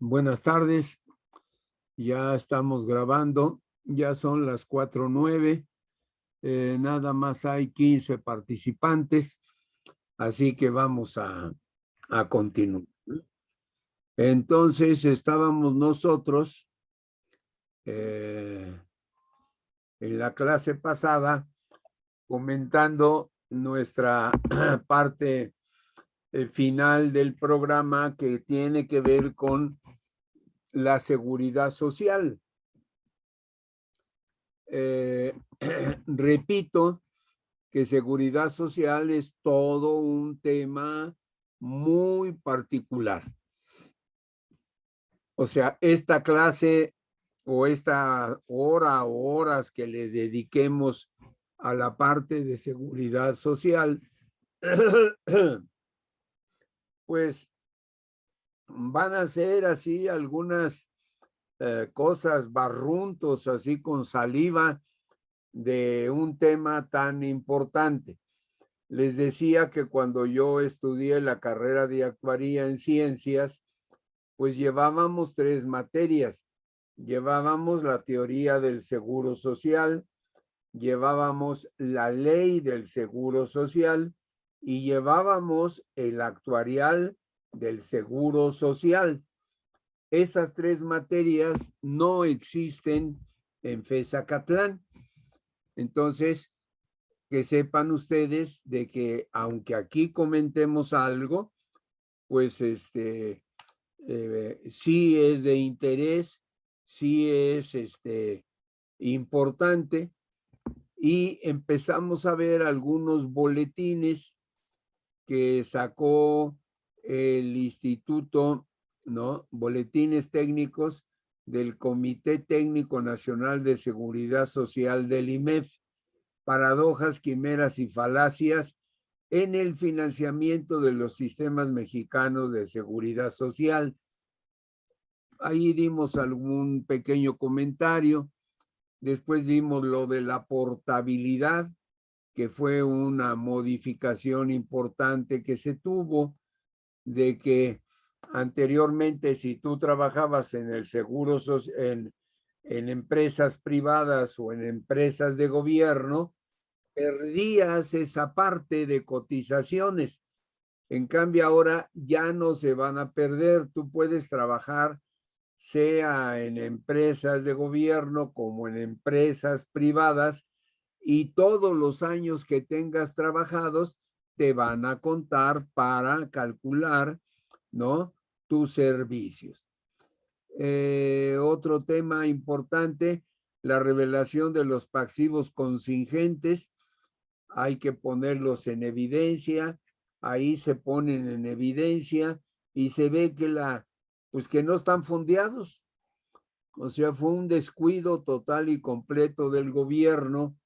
Buenas tardes, ya estamos grabando, ya son las 4:09, nada más hay 15 participantes, así que vamos a continuar. Entonces estábamos nosotros en la clase pasada comentando nuestra parte final del programa que tiene que ver con la seguridad social. Repito que seguridad social es todo un tema muy particular. O sea, esta clase o esta hora o horas que le dediquemos a la parte de seguridad social, pues van a ser así algunas cosas, barruntos así con saliva de un tema tan importante. Les decía que cuando yo estudié la carrera de actuaría en ciencias, pues llevábamos 3 materias. Llevábamos la teoría del seguro social, llevábamos la ley del seguro social y llevábamos el actuarial del seguro social. Esas 3 materias no existen en FESACatlán. Entonces, que sepan ustedes de que aunque aquí comentemos algo, pues sí es de interés, sí es importante, y empezamos a ver algunos boletines que sacó el instituto, ¿no? Boletines técnicos del Comité Técnico Nacional de Seguridad Social del IMEF, paradojas, quimeras y falacias en el financiamiento de los sistemas mexicanos de seguridad social. Ahí dimos algún pequeño comentario. Después vimos lo de la portabilidad, que fue una modificación importante que se tuvo, de que anteriormente si tú trabajabas en el seguro en empresas privadas o en empresas de gobierno, perdías esa parte de cotizaciones. En cambio, ahora ya no se van a perder. Tú puedes trabajar sea en empresas de gobierno como en empresas privadas, y todos los años que tengas trabajados te van a contar para calcular, ¿no?, tus servicios. Otro tema importante, la revelación de los pasivos contingentes. Hay que ponerlos en evidencia, ahí se ponen en evidencia y se ve que pues que no están fondeados. O sea, fue un descuido total y completo del gobierno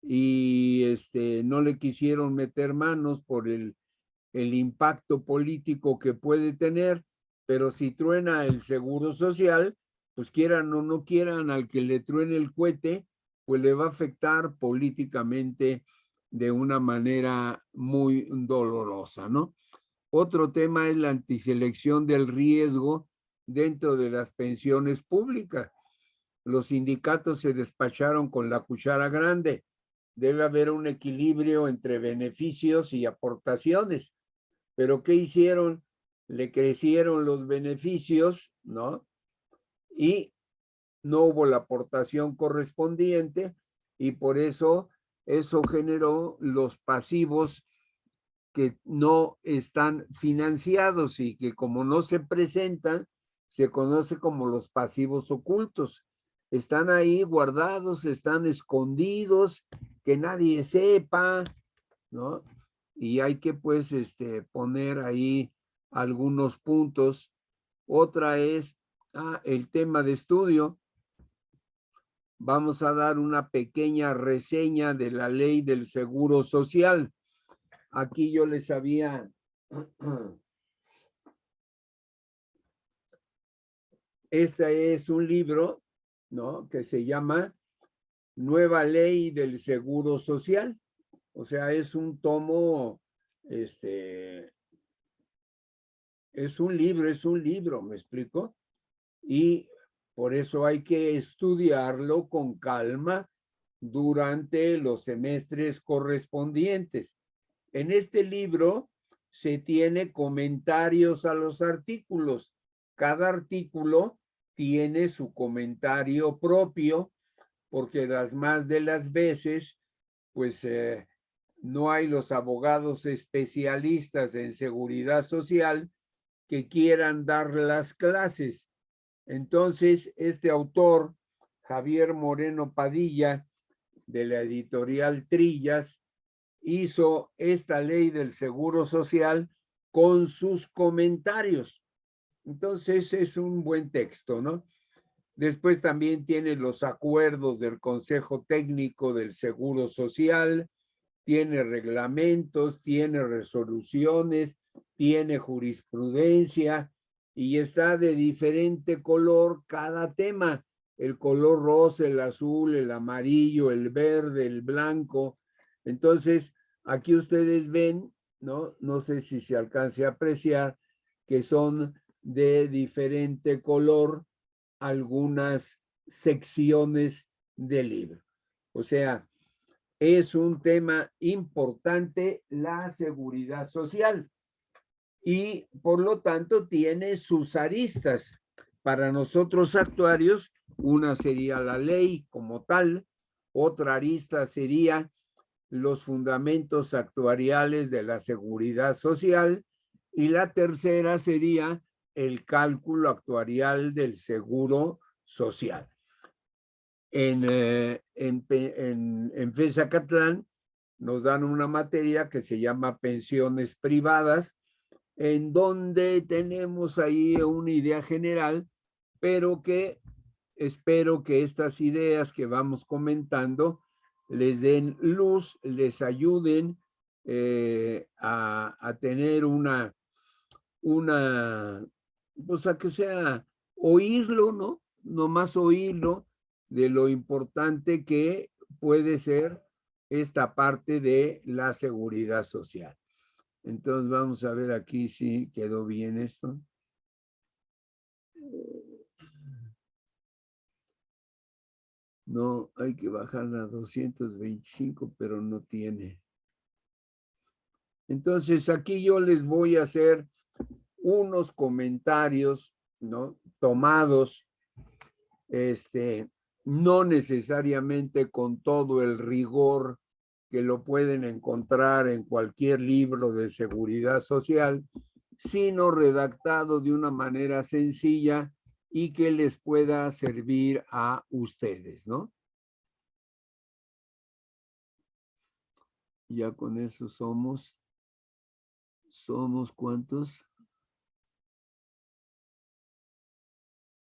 y no le quisieron meter manos por el impacto político que puede tener, pero si truena el seguro social, pues quieran o no quieran, al que le truene el cohete, pues le va a afectar políticamente de una manera muy dolorosa, ¿no? Otro tema es la antiselección del riesgo dentro de las pensiones públicas. Los sindicatos se despacharon con la cuchara grande. Debe haber un equilibrio entre beneficios y aportaciones. Pero ¿qué hicieron? Le crecieron los beneficios, ¿no? Y no hubo la aportación correspondiente, y por eso generó los pasivos que no están financiados y que, como no se presentan, se conoce como los pasivos ocultos. Están ahí guardados, están escondidos, que nadie sepa, ¿no? Y hay que pues poner ahí algunos puntos. Otra es el tema de estudio. Vamos a dar una pequeña reseña de la ley del seguro social. Aquí yo les había este es un libro, ¿no?, que se llama Nueva Ley del Seguro Social. O sea, es un tomo, es un libro, ¿me explico? y por eso hay que estudiarlo con calma durante los semestres correspondientes. En este libro se tiene comentarios a los artículos. Cada artículo tiene su comentario propio, porque las más de las veces, pues no hay los abogados especialistas en seguridad social que quieran dar las clases. Entonces, este autor, Javier Moreno Padilla, de la editorial Trillas, hizo esta ley del Seguro Social con sus comentarios. Entonces, es un buen texto, ¿no? Después también tiene los acuerdos del Consejo Técnico del Seguro Social, tiene reglamentos, tiene resoluciones, tiene jurisprudencia y está de diferente color cada tema. El color rosa, el azul, el amarillo, el verde, el blanco. Entonces, aquí ustedes ven, ¿no? No sé si se alcance a apreciar que son de diferente color algunas secciones del libro. O sea, es un tema importante la seguridad social y por lo tanto tiene sus aristas. Para nosotros actuarios, una sería la ley como tal, otra arista sería los fundamentos actuariales de la seguridad social y la tercera sería el cálculo actuarial del seguro social. En FESA Catlán nos dan una materia que se llama pensiones privadas, en donde tenemos ahí una idea general, pero que espero que estas ideas que vamos comentando les den luz, les ayuden a tener pues a que sea oírlo, ¿no? Nomás oírlo de lo importante que puede ser esta parte de la seguridad social. Entonces vamos a ver aquí si quedó bien esto. No, hay que bajarla a 225, pero no tiene. Entonces aquí yo les voy a hacer unos comentarios, ¿no? Tomados, no necesariamente con todo el rigor que lo pueden encontrar en cualquier libro de seguridad social, sino redactado de una manera sencilla y que les pueda servir a ustedes, ¿no? Ya con eso somos ¿cuántos?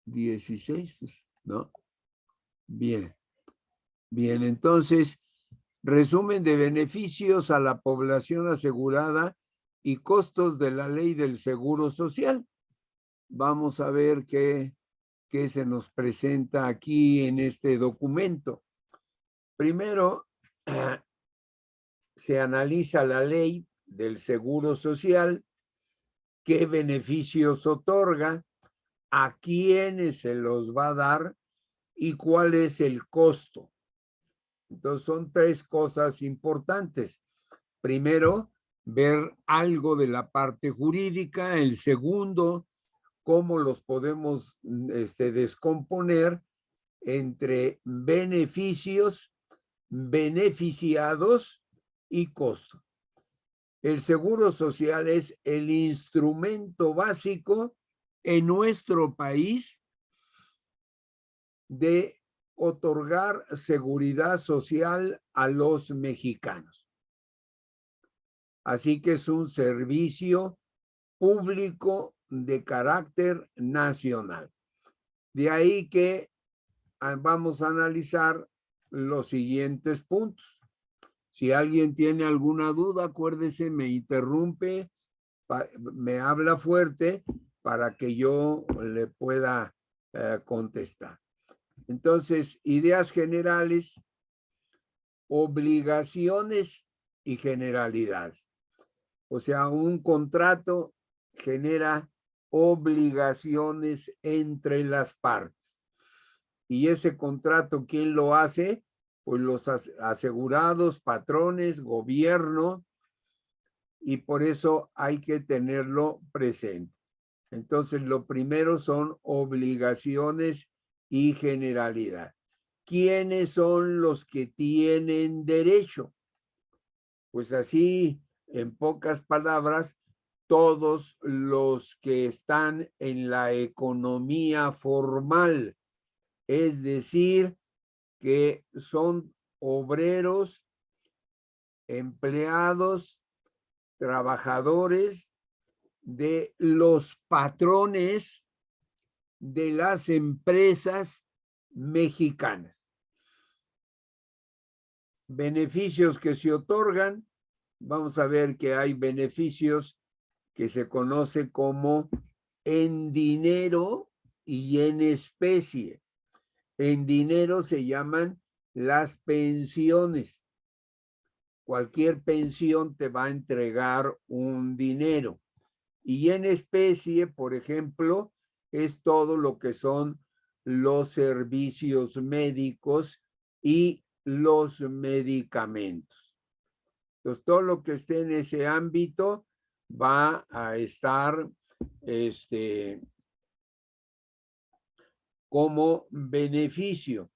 16, pues, ¿no? Bien, bien, entonces, resumen de beneficios a la población asegurada y costos de la ley del Seguro Social. Vamos a ver qué se nos presenta aquí en este documento. Primero, se analiza la ley del Seguro Social, qué beneficios otorga, a quiénes se los va a dar y cuál es el costo. Entonces son tres cosas importantes. Primero, ver algo de la parte jurídica. El segundo, cómo los podemos descomponer entre beneficios, beneficiados y costo. El seguro social es el instrumento básico en nuestro país de otorgar seguridad social a los mexicanos. Así que es un servicio público de carácter nacional. De ahí que vamos a analizar los siguientes puntos. Si alguien tiene alguna duda, acuérdese, me interrumpe, me habla fuerte para que yo le pueda contestar. Entonces, ideas generales, obligaciones y generalidades. O sea, un contrato genera obligaciones entre las partes. Y ese contrato, ¿quién lo hace? Pues los asegurados, patrones, gobierno, y por eso hay que tenerlo presente. Entonces, lo primero son obligaciones y generalidad. ¿Quiénes son los que tienen derecho? Pues así, en pocas palabras, todos los que están en la economía formal, es decir, que son obreros, empleados, trabajadores de los patrones de las empresas mexicanas. Beneficios que se otorgan, vamos a ver que hay beneficios que se conoce como en dinero y en especie. En dinero se llaman las pensiones. Cualquier pensión te va a entregar un dinero. Y en especie, por ejemplo, es todo lo que son los servicios médicos y los medicamentos. Entonces, todo lo que esté en ese ámbito va a estar como beneficio.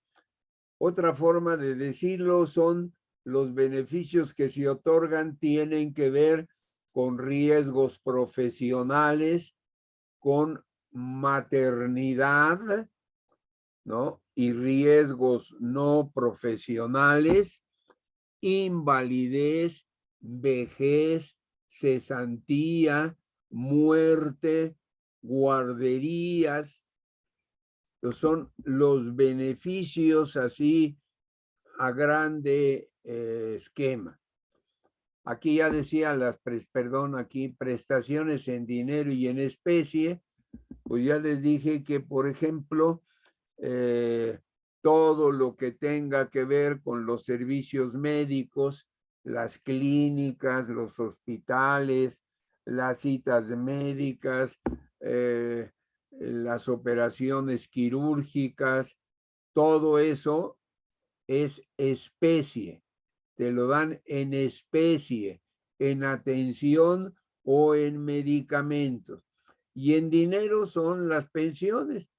Otra forma de decirlo son los beneficios que se otorgan tienen que ver con riesgos profesionales, con maternidad, ¿no? Y riesgos no profesionales, invalidez, vejez, cesantía, muerte, guarderías. Son los beneficios así a grande esquema. Aquí ya decía aquí prestaciones en dinero y en especie, pues ya les dije que, por ejemplo, todo lo que tenga que ver con los servicios médicos, las clínicas, los hospitales, las citas médicas, las operaciones quirúrgicas, todo eso es especie. Te lo dan en especie, en atención o en medicamentos. Y en dinero son las pensiones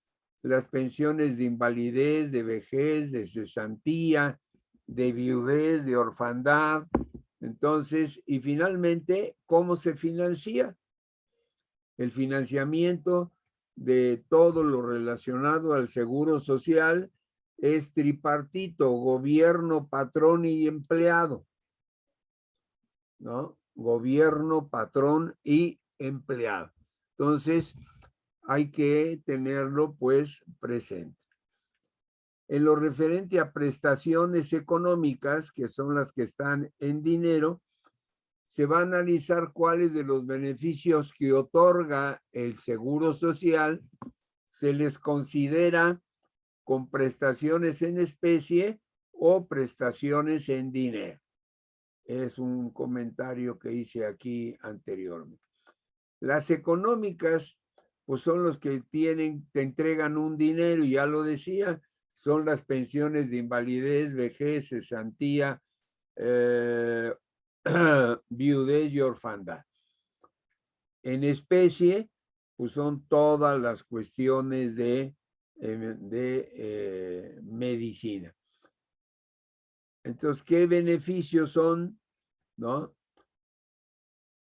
de invalidez, de vejez, de cesantía, de viudez, de orfandad. Entonces, y finalmente, ¿cómo se financia? El financiamiento de todo lo relacionado al seguro social es tripartito, gobierno, patrón y empleado, ¿no? Gobierno, patrón y empleado. Entonces, hay que tenerlo pues presente. En lo referente a prestaciones económicas, que son las que están en dinero, se va a analizar cuáles de los beneficios que otorga el Seguro Social se les considera con prestaciones en especie o prestaciones en dinero. Es un comentario que hice aquí anteriormente. Las económicas, pues son los que te entregan un dinero, y ya lo decía, son las pensiones de invalidez, vejez, cesantía, viudez y orfandad. En especie, pues son todas las cuestiones de medicina. Entonces, ¿qué beneficios son? ¿No?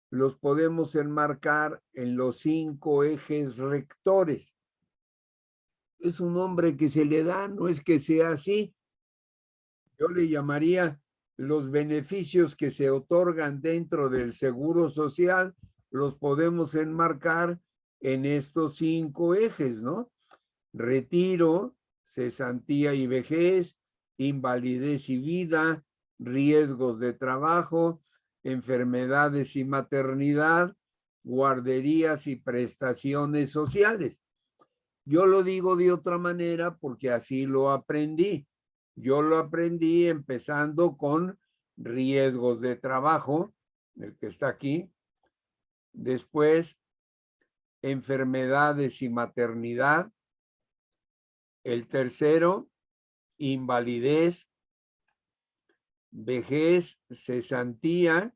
Los podemos enmarcar en los 5 ejes rectores. Es un nombre que se le da, no es que sea así. Yo le llamaría los beneficios que se otorgan dentro del Seguro Social, los podemos enmarcar en estos 5 ejes, ¿no? Retiro, cesantía y vejez, invalidez y vida, riesgos de trabajo, enfermedades y maternidad, guarderías y prestaciones sociales. Yo lo digo de otra manera porque así lo aprendí. Yo lo aprendí empezando con riesgos de trabajo, el que está aquí. Después, enfermedades y maternidad. El tercero, invalidez, vejez, cesantía,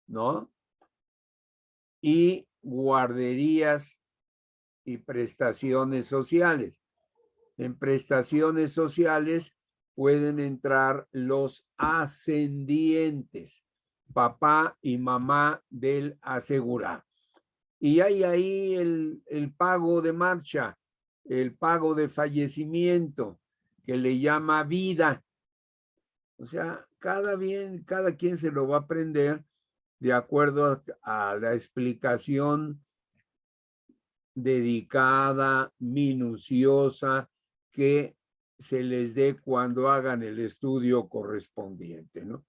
¿no? Y guarderías y prestaciones sociales. En prestaciones sociales pueden entrar los ascendientes, papá y mamá del asegurado. Y hay ahí el pago de marcha, el pago de fallecimiento, que le llama vida. O sea, cada quien se lo va a aprender de acuerdo a la explicación dedicada, minuciosa, que se les dé cuando hagan el estudio correspondiente, ¿no?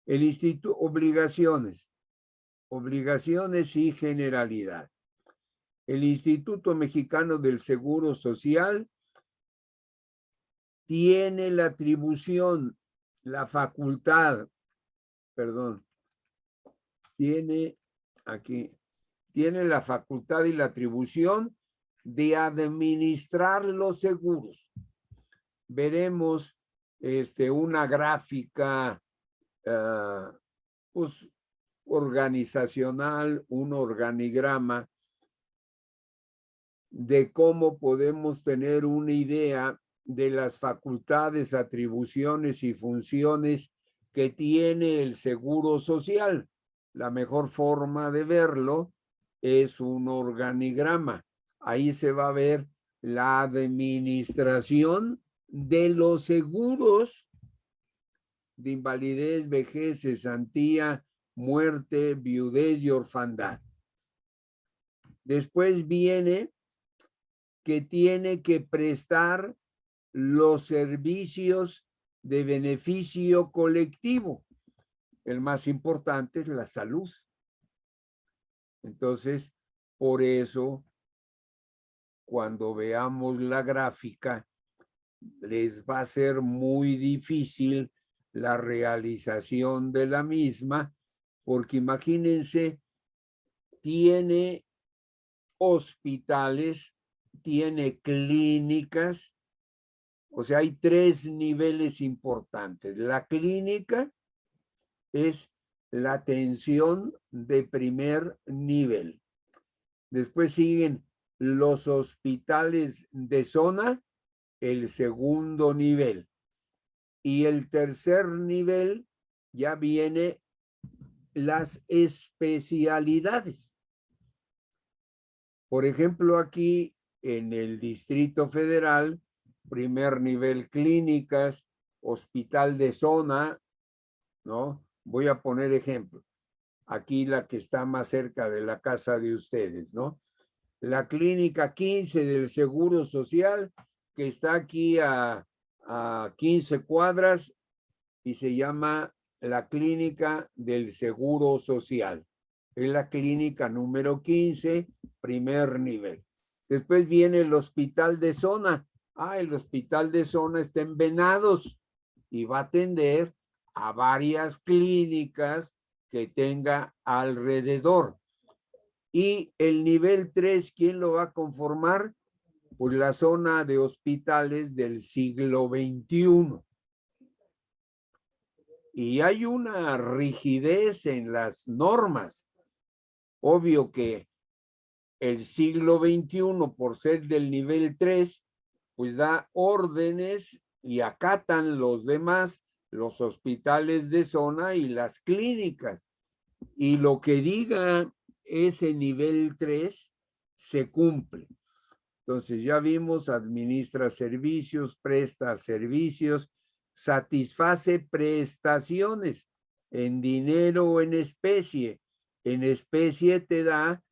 El instituto, obligaciones y generalidad. El Instituto Mexicano del Seguro Social tiene la atribución, la facultad, tiene la facultad y la atribución de administrar los seguros. Veremos una gráfica pues, organizacional, un organigrama de cómo podemos tener una idea de las facultades, atribuciones y funciones que tiene el Seguro Social. La mejor forma de verlo es un organigrama. Ahí se va a ver la administración de los seguros de invalidez, vejez, cesantía, muerte, viudez y orfandad. Después viene que tiene que prestar los servicios de beneficio colectivo. El más importante es la salud. Entonces, por eso, cuando veamos la gráfica, les va a ser muy difícil la realización de la misma, porque imagínense, tiene hospitales, tiene clínicas, o sea, hay 3 niveles importantes. La clínica es la atención de primer nivel. Después siguen los hospitales de zona, el segundo nivel. Y el tercer nivel ya viene las especialidades. Por ejemplo, aquí en el Distrito Federal, primer nivel clínicas, hospital de zona, ¿no? Voy a poner ejemplo. Aquí la que está más cerca de la casa de ustedes, ¿no? La clínica 15 del Seguro Social, que está aquí a 15 cuadras y se llama la clínica del Seguro Social. Es la clínica número 15, primer nivel. Después viene el hospital de zona. El hospital de zona está en Venados y va a atender a varias clínicas que tenga alrededor. Y el nivel 3, ¿quién lo va a conformar? Pues la zona de hospitales del siglo XXI. Y hay una rigidez en las normas. Obvio que el siglo XXI, por ser del nivel 3, pues da órdenes y acatan los demás, los hospitales de zona y las clínicas. Y lo que diga ese nivel 3 se cumple. Entonces ya vimos, administra servicios, presta servicios, satisface prestaciones en dinero o en especie. En especie te da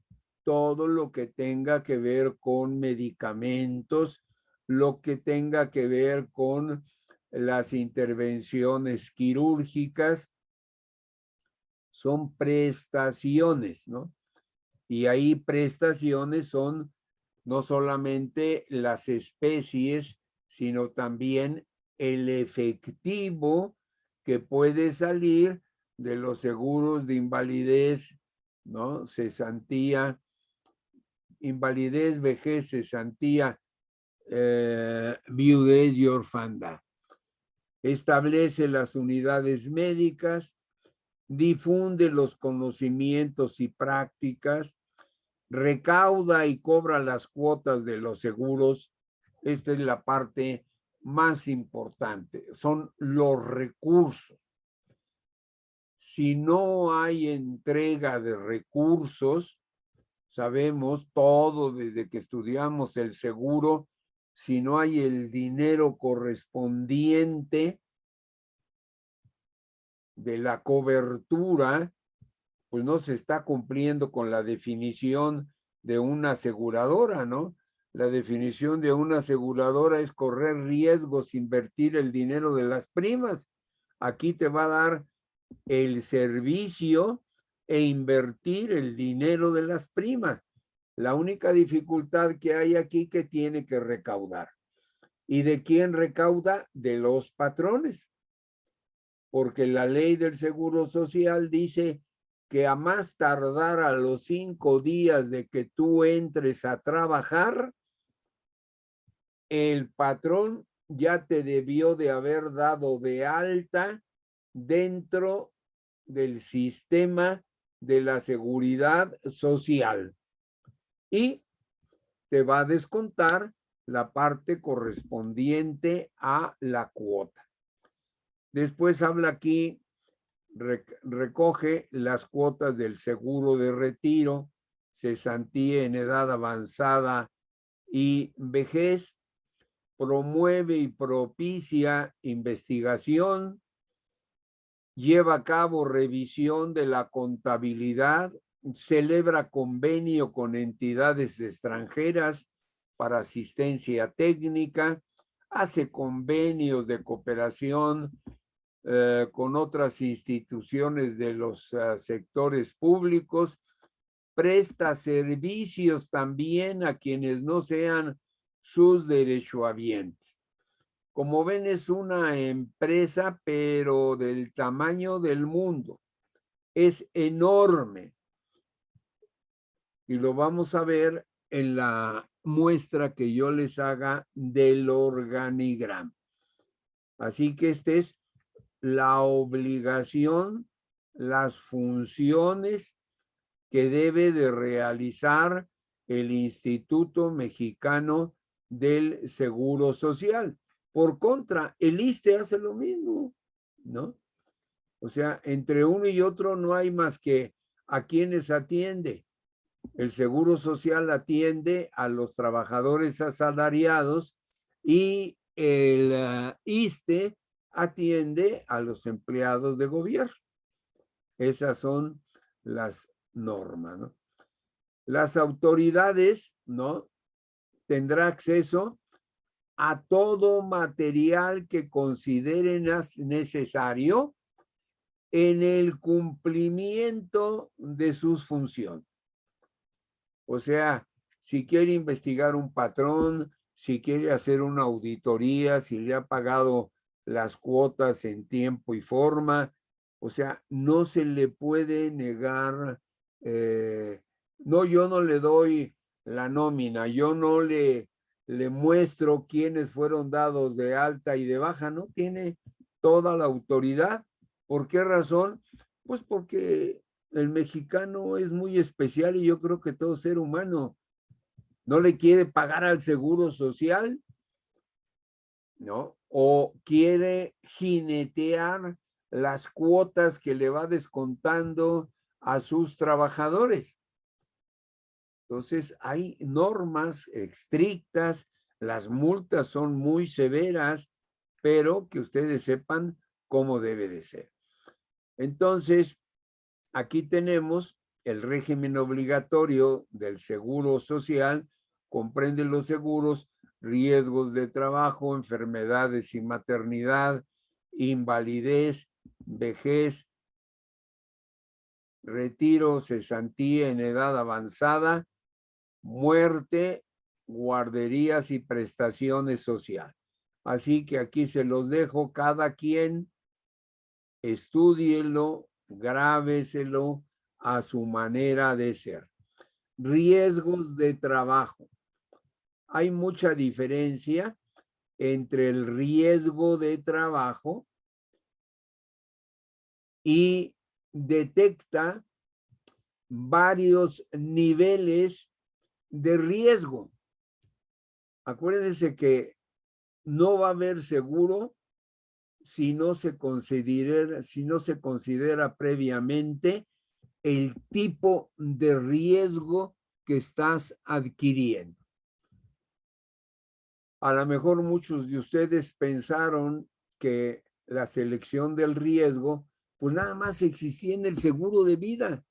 todo lo que tenga que ver con medicamentos, lo que tenga que ver con las intervenciones quirúrgicas, son prestaciones, ¿no? Y ahí prestaciones son no solamente las especies, sino también el efectivo que puede salir de los seguros de invalidez, ¿no? Cesantía, invalidez, vejez, cesantía, viudez y orfandad. Establece las unidades médicas, difunde los conocimientos y prácticas, recauda y cobra las cuotas de los seguros. Esta es la parte más importante, son los recursos. Si no hay entrega de recursos, sabemos todo desde que estudiamos el seguro, si no hay el dinero correspondiente de la cobertura, pues no se está cumpliendo con la definición de una aseguradora, ¿no? La definición de una aseguradora es correr riesgos, invertir el dinero de las primas. Aquí te va a dar el servicio e invertir el dinero de las primas. La única dificultad que hay aquí que tiene que recaudar. ¿Y de quién recauda? De los patrones. Porque la ley del Seguro Social dice que a más tardar a los 5 días de que tú entres a trabajar, el patrón ya te debió de haber dado de alta dentro del sistema de la seguridad social y te va a descontar la parte correspondiente a la cuota. Después habla aquí, recoge las cuotas del seguro de retiro, cesantía en edad avanzada y vejez, promueve y propicia investigación, lleva a cabo revisión de la contabilidad, celebra convenio con entidades extranjeras para asistencia técnica, hace convenios de cooperación con otras instituciones de los sectores públicos, presta servicios también a quienes no sean sus derechohabientes. Como ven, es una empresa, pero del tamaño del mundo. Es enorme. Y lo vamos a ver en la muestra que yo les haga del organigrama. Así que esta es la obligación, las funciones que debe de realizar el Instituto Mexicano del Seguro Social. Por contra, el ISSSTE hace lo mismo, ¿no? O sea, entre uno y otro no hay más que a quienes atiende. El Seguro Social atiende a los trabajadores asalariados y el ISSSTE atiende a los empleados de gobierno. Esas son las normas, ¿no? Las autoridades, ¿no? Tendrá acceso a todo material que consideren necesario en el cumplimiento de sus funciones. O sea, si quiere investigar un patrón, si quiere hacer una auditoría, si le ha pagado las cuotas en tiempo y forma, o sea, no se le puede negar, no, yo no le doy la nómina, yo no le muestro quiénes fueron dados de alta y de baja, ¿no? Tiene toda la autoridad. ¿Por qué razón? Pues porque el mexicano es muy especial y yo creo que todo ser humano no le quiere pagar al seguro social, ¿no? O quiere jinetear las cuotas que le va descontando a sus trabajadores. Entonces, hay normas estrictas, las multas son muy severas, pero que ustedes sepan cómo debe de ser. Entonces, aquí tenemos el régimen obligatorio del seguro social, comprende los seguros, riesgos de trabajo, enfermedades y maternidad, invalidez, vejez, retiro, cesantía en edad avanzada, muerte, guarderías y prestaciones sociales. Así que aquí se los dejo, cada quien estúdielo, grábeselo a su manera de ser. riesgos de trabajo. Hay mucha diferencia entre el riesgo de trabajo y detecta varios niveles de riesgo. Acuérdense que no va a haber seguro si no se considera previamente el tipo de riesgo que estás adquiriendo. A lo mejor muchos de ustedes pensaron que la selección del riesgo, pues nada más existía en el seguro de vida.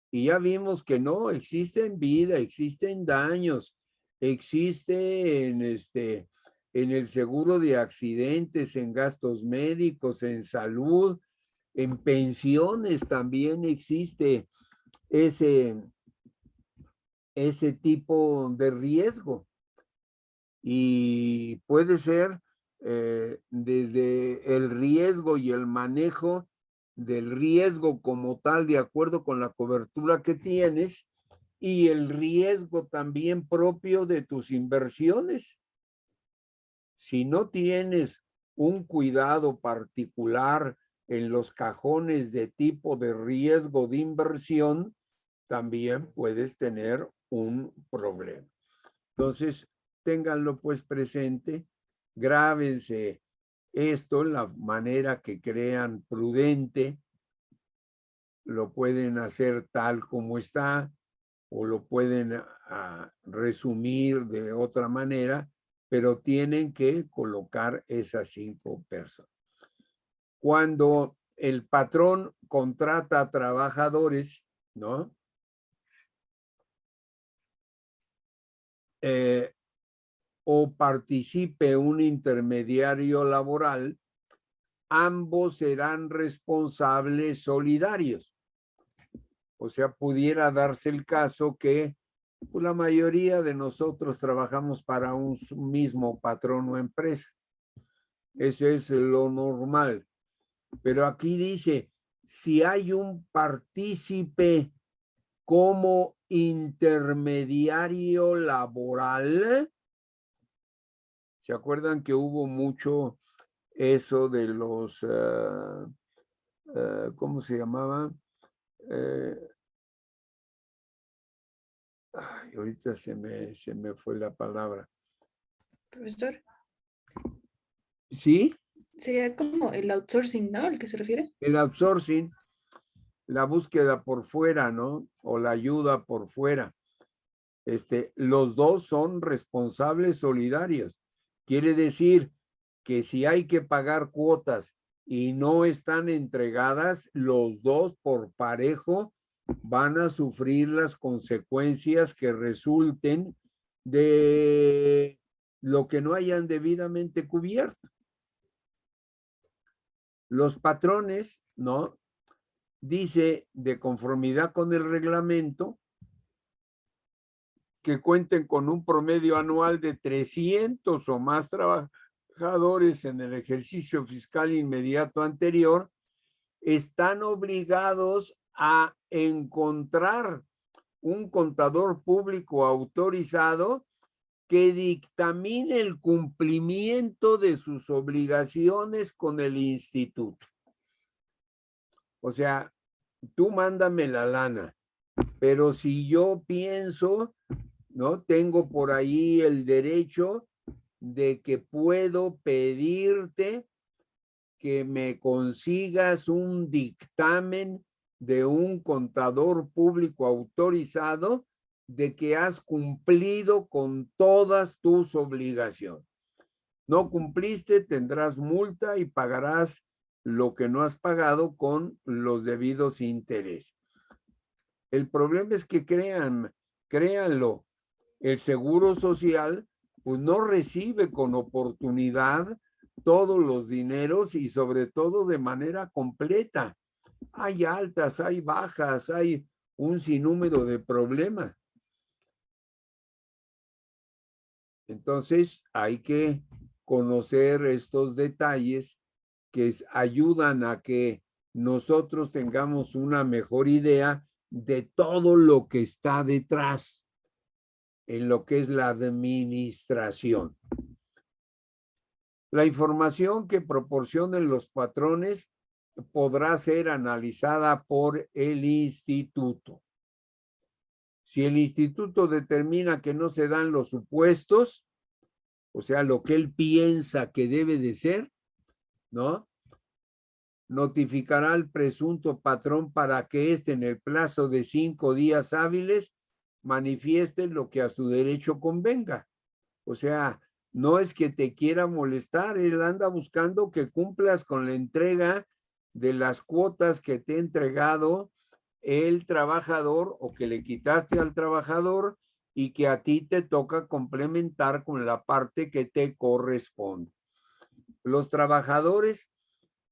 Y ya vimos que no, existe en vida, existen daños, existe en el seguro de accidentes, en gastos médicos, en salud, en pensiones también existe ese tipo de riesgo. Y puede ser desde el riesgo y el manejo del riesgo como tal, de acuerdo con la cobertura que tienes, y el riesgo también propio de tus inversiones. Si no tienes un cuidado particular en los cajones de tipo de riesgo de inversión, también puedes tener un problema. Entonces, ténganlo pues presente, grábense esto, la manera que crean prudente, lo pueden hacer tal como está o lo pueden resumir de otra manera, pero tienen que colocar esas 5 personas. Cuando el patrón contrata a trabajadores, ¿no? O participe un intermediario laboral, ambos serán responsables solidarios. O sea, pudiera darse el caso que pues, la mayoría de nosotros trabajamos para un mismo patrón o empresa. Ese es lo normal. Pero aquí dice, si hay un partícipe como intermediario laboral, ¿se acuerdan que hubo mucho eso de los, ¿cómo se llamaba? Ahorita se me fue la palabra. Profesor, ¿Sí? sería como el outsourcing, ¿no? ¿Al que se refiere? El outsourcing, la búsqueda por fuera, ¿no? O la ayuda por fuera. Los dos son responsables solidarios. Quiere decir que si hay que pagar cuotas y no están entregadas, los dos por parejo van a sufrir las consecuencias que resulten de lo que no hayan debidamente cubierto. Los patrones, ¿no? Dice, de conformidad con el reglamento, que cuenten con un promedio anual de 300 o más trabajadores en el ejercicio fiscal inmediato anterior, están obligados a encontrar un contador público autorizado que dictamine el cumplimiento de sus obligaciones con el instituto. O sea, tú mándame la lana, pero si yo pienso, ¿no? Tengo por ahí el derecho de que puedo pedirte que me consigas un dictamen de un contador público autorizado de que has cumplido con todas tus obligaciones. No cumpliste, tendrás multa y pagarás lo que no has pagado con los debidos intereses. El problema es que créanlo, el Seguro Social pues no recibe con oportunidad todos los dineros y sobre todo de manera completa. Hay altas, hay bajas, hay un sinnúmero de problemas. Entonces hay que conocer estos detalles que ayudan a que nosotros tengamos una mejor idea de todo lo que está detrás en lo que es la administración. La información que proporcionen los patrones podrá ser analizada por el instituto. Si el instituto determina que no se dan los supuestos, o sea, lo que él piensa que debe de ser, ¿no? Notificará al presunto patrón para que éste en el plazo de 5 días hábiles manifieste lo que a su derecho convenga. O sea, no es que te quiera molestar, él anda buscando que cumplas con la entrega de las cuotas que te ha entregado el trabajador o que le quitaste al trabajador y que a ti te toca complementar con la parte que te corresponde. Los trabajadores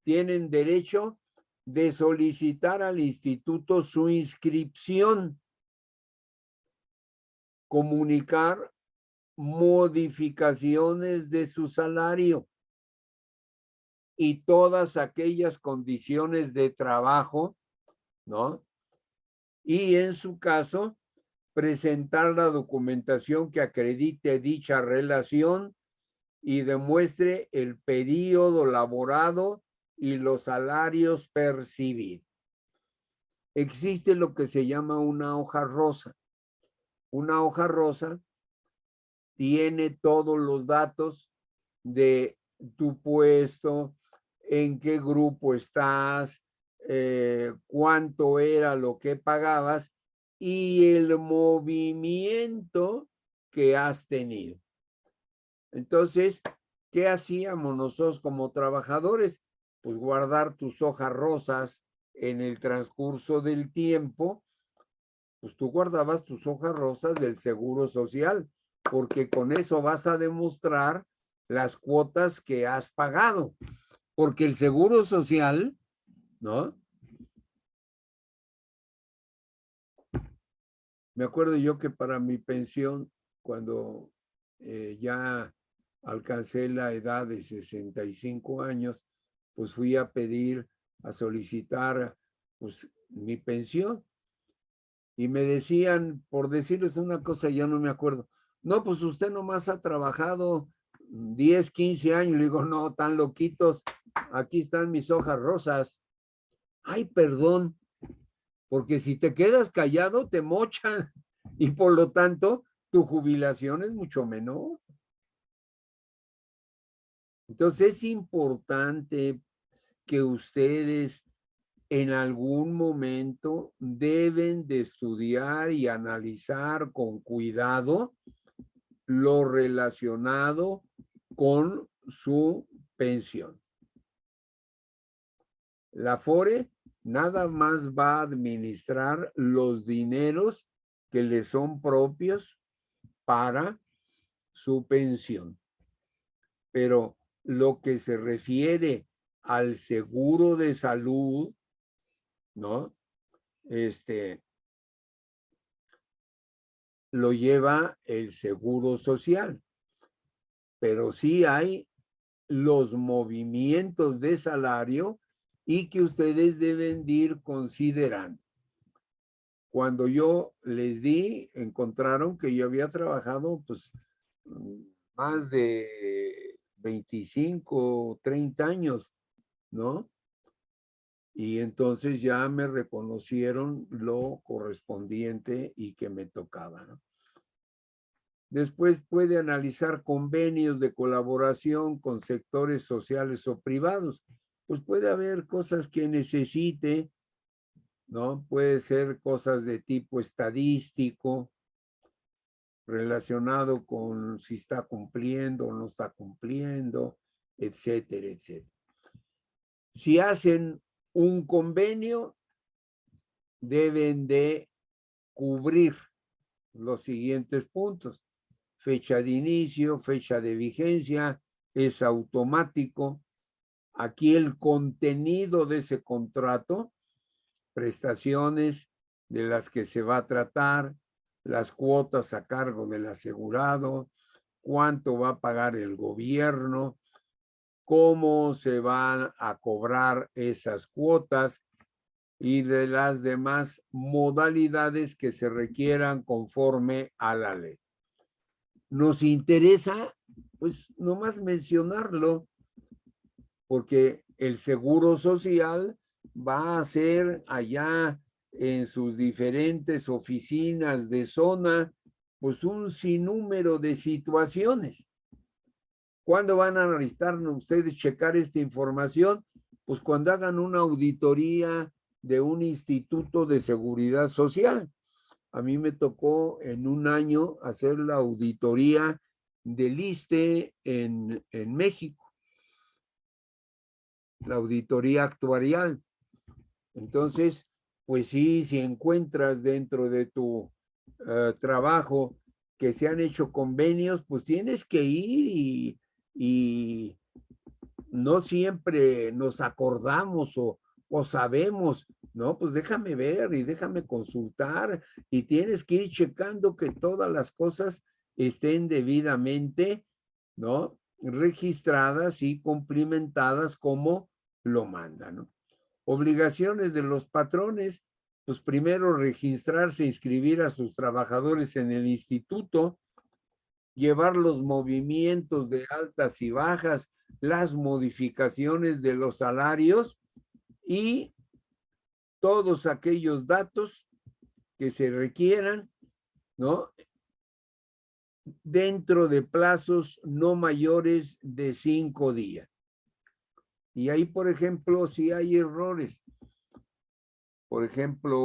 tienen derecho de solicitar al instituto su inscripción, comunicar modificaciones de su salario y todas aquellas condiciones de trabajo, ¿no? Y en su caso, presentar la documentación que acredite dicha relación y demuestre el periodo laborado y los salarios percibidos. Existe lo que se llama una hoja rosa. Una hoja rosa tiene todos los datos de tu puesto, en qué grupo estás, cuánto era lo que pagabas y el movimiento que has tenido. Entonces, ¿qué hacíamos nosotros como trabajadores? Pues guardar tus hojas rosas en el transcurso del tiempo. Pues tú guardabas tus hojas rosas del Seguro Social, porque con eso vas a demostrar las cuotas que has pagado, porque el Seguro Social, ¿no? Me acuerdo yo que para mi pensión, cuando ya alcancé la edad de 65 años, pues fui a pedir, a solicitar, pues mi pensión. Y me decían, por decirles una cosa, ya no me acuerdo, no, pues usted nomás ha trabajado 10, 15 años. Le digo, no, tan loquitos, aquí están mis hojas rosas. Ay, perdón, porque si te quedas callado, te mochan y por lo tanto, tu jubilación es mucho menor. Entonces, es importante que ustedes en algún momento deben de estudiar y analizar con cuidado lo relacionado con su pensión. La Afore nada más va a administrar los dineros que le son propios para su pensión. Pero lo que se refiere al seguro de salud, ¿no? Lo lleva el Seguro Social. Pero sí hay los movimientos de salario y que ustedes deben de ir considerando. Cuando yo les di, encontraron que yo había trabajado pues más de 25, 30 años, ¿no? Y entonces ya me reconocieron lo correspondiente y que me tocaba, ¿no? Después puede analizar convenios de colaboración con sectores sociales o privados. Pues puede haber cosas que necesite, ¿no? Puede ser cosas de tipo estadístico, relacionado con si está cumpliendo o no está cumpliendo, etcétera, etcétera. Si hacen un convenio, deben de cubrir los siguientes puntos: fecha de inicio, fecha de vigencia, es automático. Aquí el contenido de ese contrato, prestaciones de las que se va a tratar, las cuotas a cargo del asegurado, cuánto va a pagar el gobierno, cómo se van a cobrar esas cuotas, y de las demás modalidades que se requieran conforme a la ley. Nos interesa, pues, nomás mencionarlo, porque el Seguro Social va a ser allá en sus diferentes oficinas de zona, pues un sinnúmero de situaciones. ¿Cuándo van a necesitar ustedes checar esta información? Pues cuando hagan una auditoría de un instituto de seguridad social. A mí me tocó en un año hacer la auditoría del ISSSTE en México, la auditoría actuarial. Entonces, pues sí, si encuentras dentro de tu trabajo que se han hecho convenios, pues tienes que ir y no siempre nos acordamos o sabemos, ¿no? Pues déjame ver y déjame consultar y tienes que ir checando que todas las cosas estén debidamente, ¿no? Registradas y cumplimentadas como lo mandan, ¿no? Obligaciones de los patrones, pues primero registrarse, inscribir a sus trabajadores en el instituto, llevar los movimientos de altas y bajas, las modificaciones de los salarios y todos aquellos datos que se requieran, ¿no? Dentro de plazos no mayores de 5 días. Y ahí, por ejemplo, si hay errores, por ejemplo,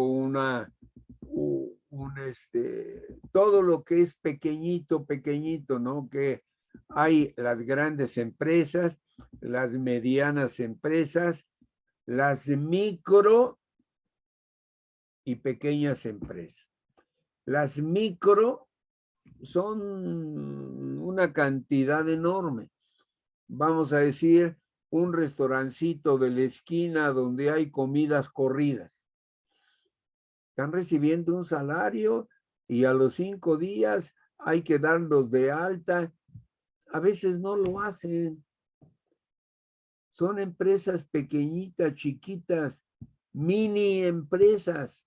todo lo que es pequeñito, ¿no? Que hay las grandes empresas, las medianas empresas, las micro y pequeñas empresas. Las micro son una cantidad enorme. Vamos a decir, un restaurancito de la esquina donde hay comidas corridas. Están recibiendo un salario y a los 5 días hay que darlos de alta. A veces no lo hacen. Son empresas pequeñitas, chiquitas, mini empresas.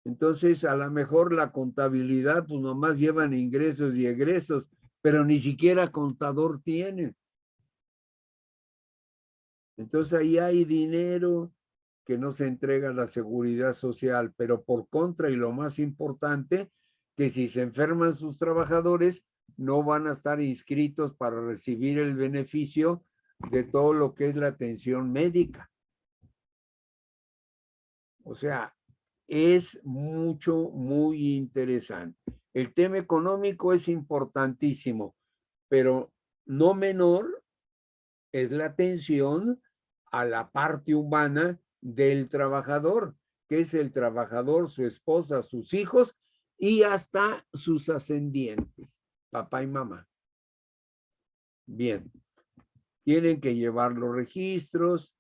Entonces, a lo mejor la contabilidad, pues nomás llevan ingresos y egresos, pero ni siquiera contador tienen. Entonces, ahí hay dinero que no se entrega a la seguridad social, pero por contra, y lo más importante, que si se enferman sus trabajadores, no van a estar inscritos para recibir el beneficio de todo lo que es la atención médica. O sea, es muy interesante. El tema económico es importantísimo, pero no menor es la atención a la parte humana del trabajador, que es el trabajador, su esposa, sus hijos y hasta sus ascendientes, papá y mamá. Bien, tienen que llevar los registros,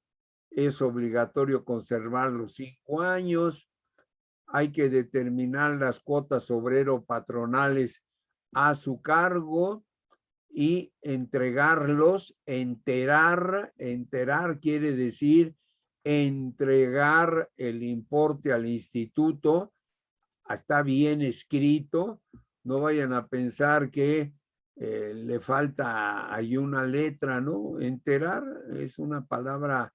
es obligatorio conservar los 5 años, hay que determinar las cuotas obrero-patronales a su cargo y entregarlos, enterar quiere decir entregar el importe al instituto, está bien escrito, no vayan a pensar que le falta ahí una letra, ¿no? Enterar es una palabra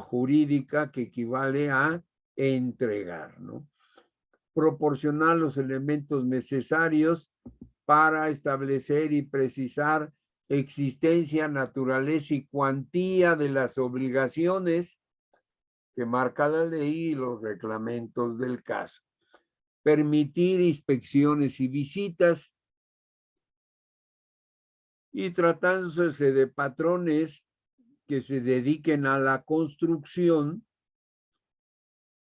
jurídica que equivale a entregar, ¿no? Proporcionar los elementos necesarios para establecer y precisar existencia, naturaleza y cuantía de las obligaciones que marca la ley y los reglamentos del caso. Permitir inspecciones y visitas. Y tratándose de patrones que se dediquen a la construcción,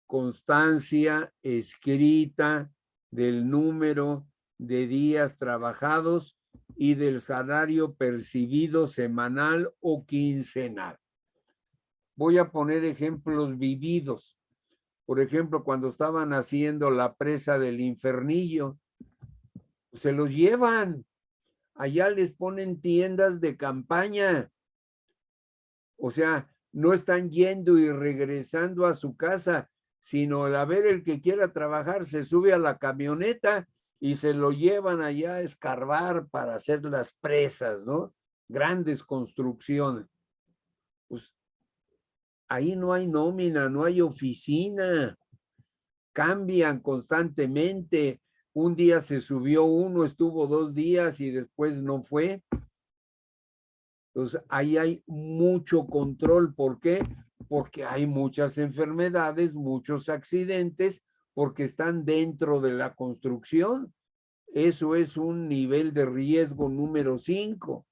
constancia escrita del número de días trabajados y del salario percibido semanal o quincenal. Voy a poner ejemplos vividos. Por ejemplo, cuando estaban haciendo la presa del Infernillo, se los llevan. Allá les ponen tiendas de campaña. O sea, no están yendo y regresando a su casa, sino a ver el que quiera trabajar se sube a la camioneta y se lo llevan allá a escarbar para hacer las presas, ¿no? Grandes construcciones. Pues ahí no hay nómina, no hay oficina, cambian constantemente. Un día se subió uno, estuvo 2 días y después no fue. Entonces, ahí hay mucho control. ¿Por qué? Porque hay muchas enfermedades, muchos accidentes, porque están dentro de la construcción. Eso es un nivel de riesgo número 5.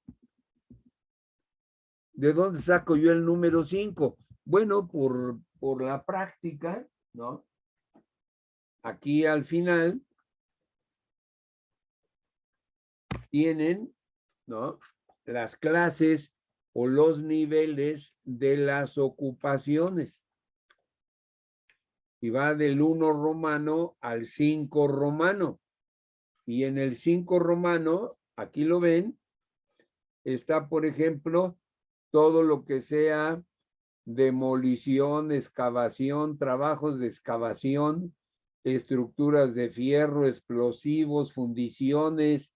¿De dónde saco yo el número 5? Bueno, por la práctica, ¿no? Aquí al final tienen, ¿no?, las clases o los niveles de las ocupaciones. Y va del 1 romano al 5 romano. Y en el 5 romano, aquí lo ven, está, por ejemplo, todo lo que sea demolición, excavación, trabajos de excavación, estructuras de fierro, explosivos, fundiciones,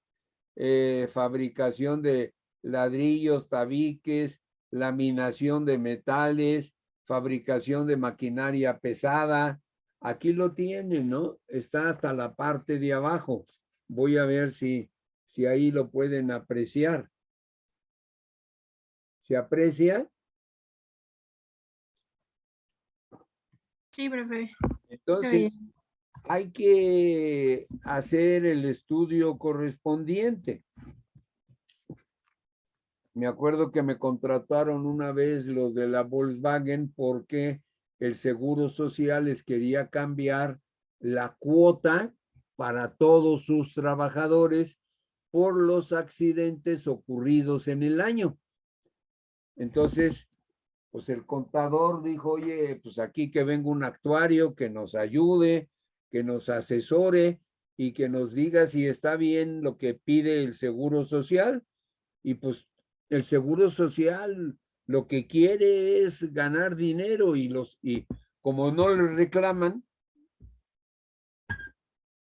fabricación de ladrillos, tabiques, laminación de metales, fabricación de maquinaria pesada. Aquí lo tienen, ¿no? Está hasta la parte de abajo. Voy a ver si ahí lo pueden apreciar. ¿Se aprecia? Sí, profe. Entonces, hay que hacer el estudio correspondiente. Me acuerdo que me contrataron una vez los de la Volkswagen porque el Seguro Social les quería cambiar la cuota para todos sus trabajadores por los accidentes ocurridos en el año. Entonces, pues el contador dijo, oye, pues aquí que venga un actuario que nos ayude, que nos asesore y que nos diga si está bien lo que pide el Seguro Social. Y pues el Seguro Social lo que quiere es ganar dinero y como no le reclaman,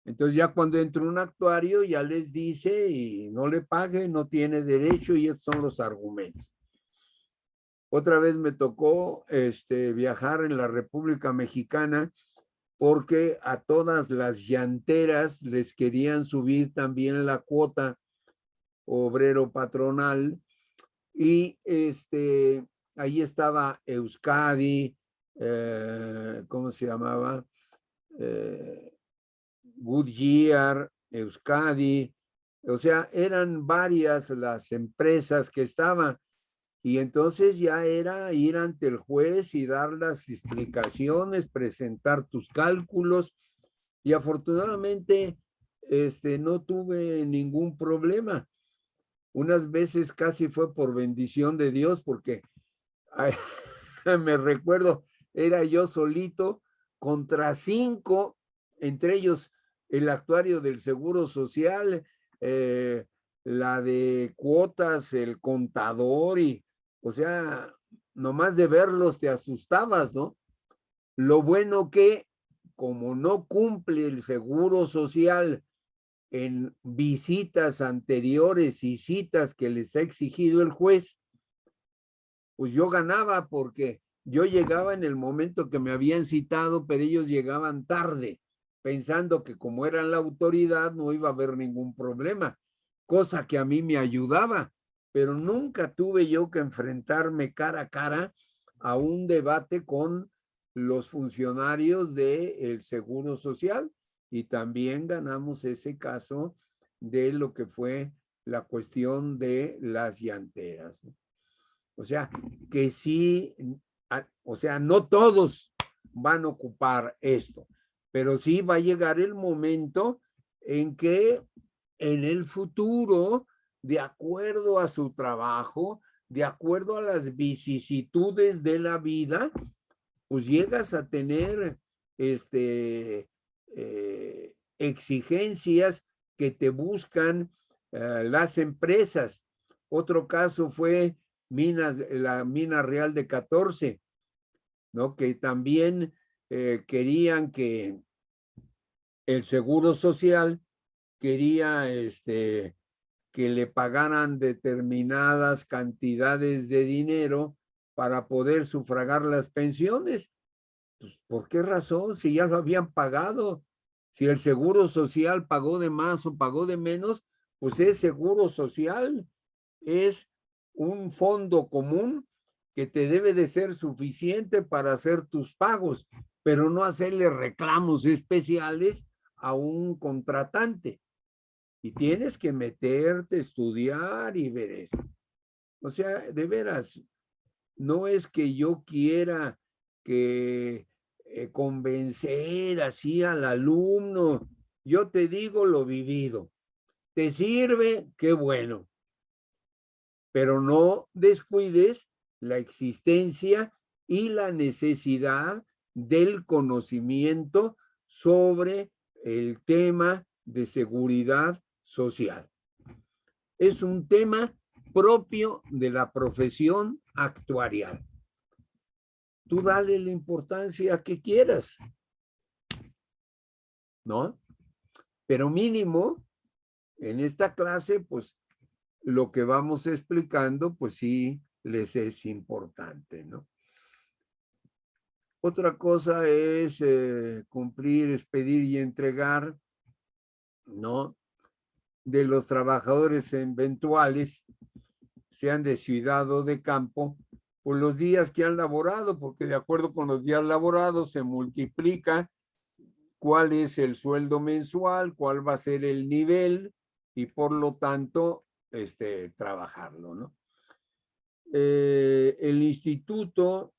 entonces ya cuando entra un actuario ya les dice y no le pague, no tiene derecho, y estos son los argumentos. Otra vez me tocó viajar en la República Mexicana porque a todas las llanteras les querían subir también la cuota obrero patronal. Y ahí estaba Euskadi, ¿cómo se llamaba? Goodyear, Euskadi, o sea, eran varias las empresas que estaban. Y entonces ya era ir ante el juez y dar las explicaciones, presentar tus cálculos. Y afortunadamente, no tuve ningún problema. Unas veces casi fue por bendición de Dios, porque me recuerdo, era yo solito contra 5, entre ellos el actuario del Seguro Social, la de cuotas, el contador, y, o sea, nomás de verlos te asustabas, ¿no? Lo bueno que, como no cumple el Seguro Social en visitas anteriores y citas que les ha exigido el juez, pues yo ganaba porque yo llegaba en el momento que me habían citado, pero ellos llegaban tarde, pensando que como eran la autoridad no iba a haber ningún problema, cosa que a mí me ayudaba, pero nunca tuve yo que enfrentarme cara a cara a un debate con los funcionarios del Seguro Social, y también ganamos ese caso de lo que fue la cuestión de las llanteras, ¿no? O sea, que sí, o sea, no todos van a ocupar esto, pero sí va a llegar el momento en que en el futuro, de acuerdo a su trabajo, de acuerdo a las vicisitudes de la vida, pues llegas a tener exigencias que te buscan las empresas. Otro caso fue la mina real de 14, ¿no? Que también querían que el Seguro Social quería que le pagaran determinadas cantidades de dinero para poder sufragar las pensiones. Pues, ¿por qué razón? Si ya lo habían pagado, si el Seguro Social pagó de más o pagó de menos, pues es Seguro Social, es un fondo común que te debe de ser suficiente para hacer tus pagos, pero no hacerle reclamos especiales a un contratante. Y tienes que meterte, estudiar y ver eso. O sea, de veras, no es que yo quiera que convencer así al alumno. Yo te digo lo vivido. ¿Te sirve? Qué bueno. Pero no descuides la existencia y la necesidad del conocimiento sobre el tema de seguridad social. Es un tema propio de la profesión actuarial. Tú dale la importancia que quieras, ¿no? Pero mínimo, en esta clase, pues, lo que vamos explicando, pues sí, les es importante, ¿no? Otra cosa es cumplir, expedir y entregar, ¿no? De los trabajadores eventuales, sean de ciudad o de campo, por los días que han laborado, porque de acuerdo con los días laborados se multiplica cuál es el sueldo mensual, cuál va a ser el nivel y por lo tanto, trabajarlo, ¿no? El instituto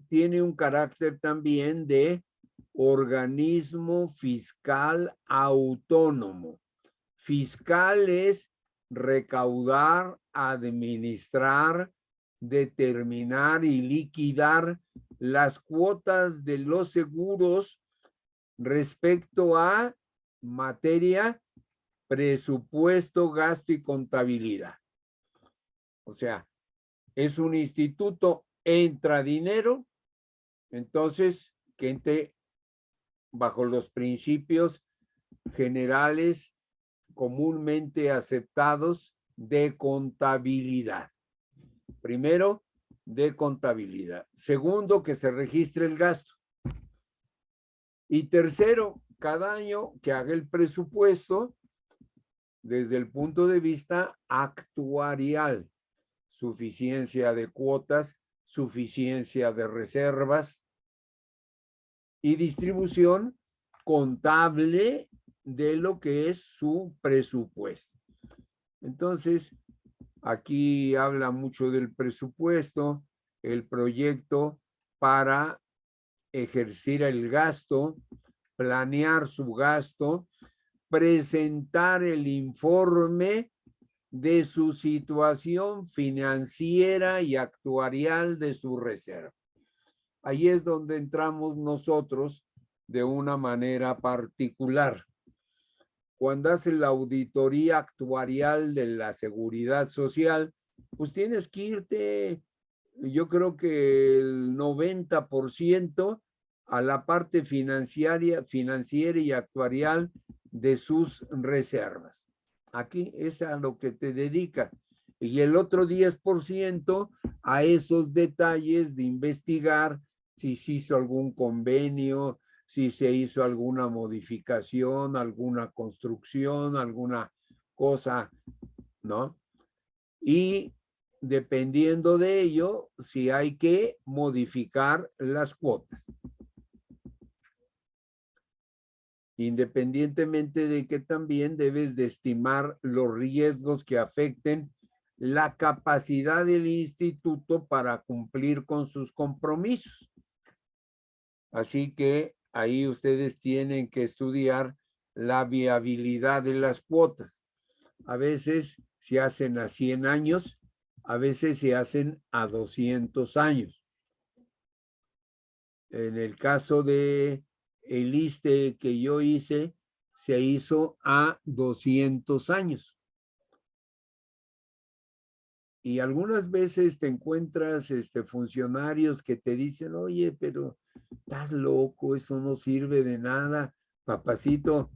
tiene un carácter también de organismo fiscal autónomo. Fiscal es recaudar, administrar, determinar y liquidar las cuotas de los seguros respecto a materia, presupuesto, gasto y contabilidad. O sea, es un instituto, entra dinero, entonces que entre bajo los principios generales comúnmente aceptados de contabilidad. Primero, de contabilidad. Segundo, que se registre el gasto. Y tercero, cada año que haga el presupuesto desde el punto de vista actuarial. Suficiencia de cuotas, suficiencia de reservas y distribución contable de lo que es su presupuesto. Entonces, aquí habla mucho del presupuesto, el proyecto para ejercer el gasto, planear su gasto, presentar el informe de su situación financiera y actuarial de su reserva. Ahí es donde entramos nosotros de una manera particular. Cuando haces la auditoría actuarial de la seguridad social, pues tienes que irte, yo creo que el 90% a la parte financiera y actuarial de sus reservas. Aquí es a lo que te dedica. Y el otro 10% a esos detalles de investigar si se hizo algún convenio, si se hizo alguna modificación, alguna construcción, alguna cosa, ¿no? Y dependiendo de ello, si hay que modificar las cuotas. Independientemente de que también debes de estimar los riesgos que afecten la capacidad del instituto para cumplir con sus compromisos. Así que ahí ustedes tienen que estudiar la viabilidad de las cuotas. A veces se hacen a 100 años, a veces se hacen a 200 años. En el caso de el ISSSTE que yo hice, se hizo a 200 años. Y algunas veces te encuentras funcionarios que te dicen, oye, pero estás loco, eso no sirve de nada. Papacito,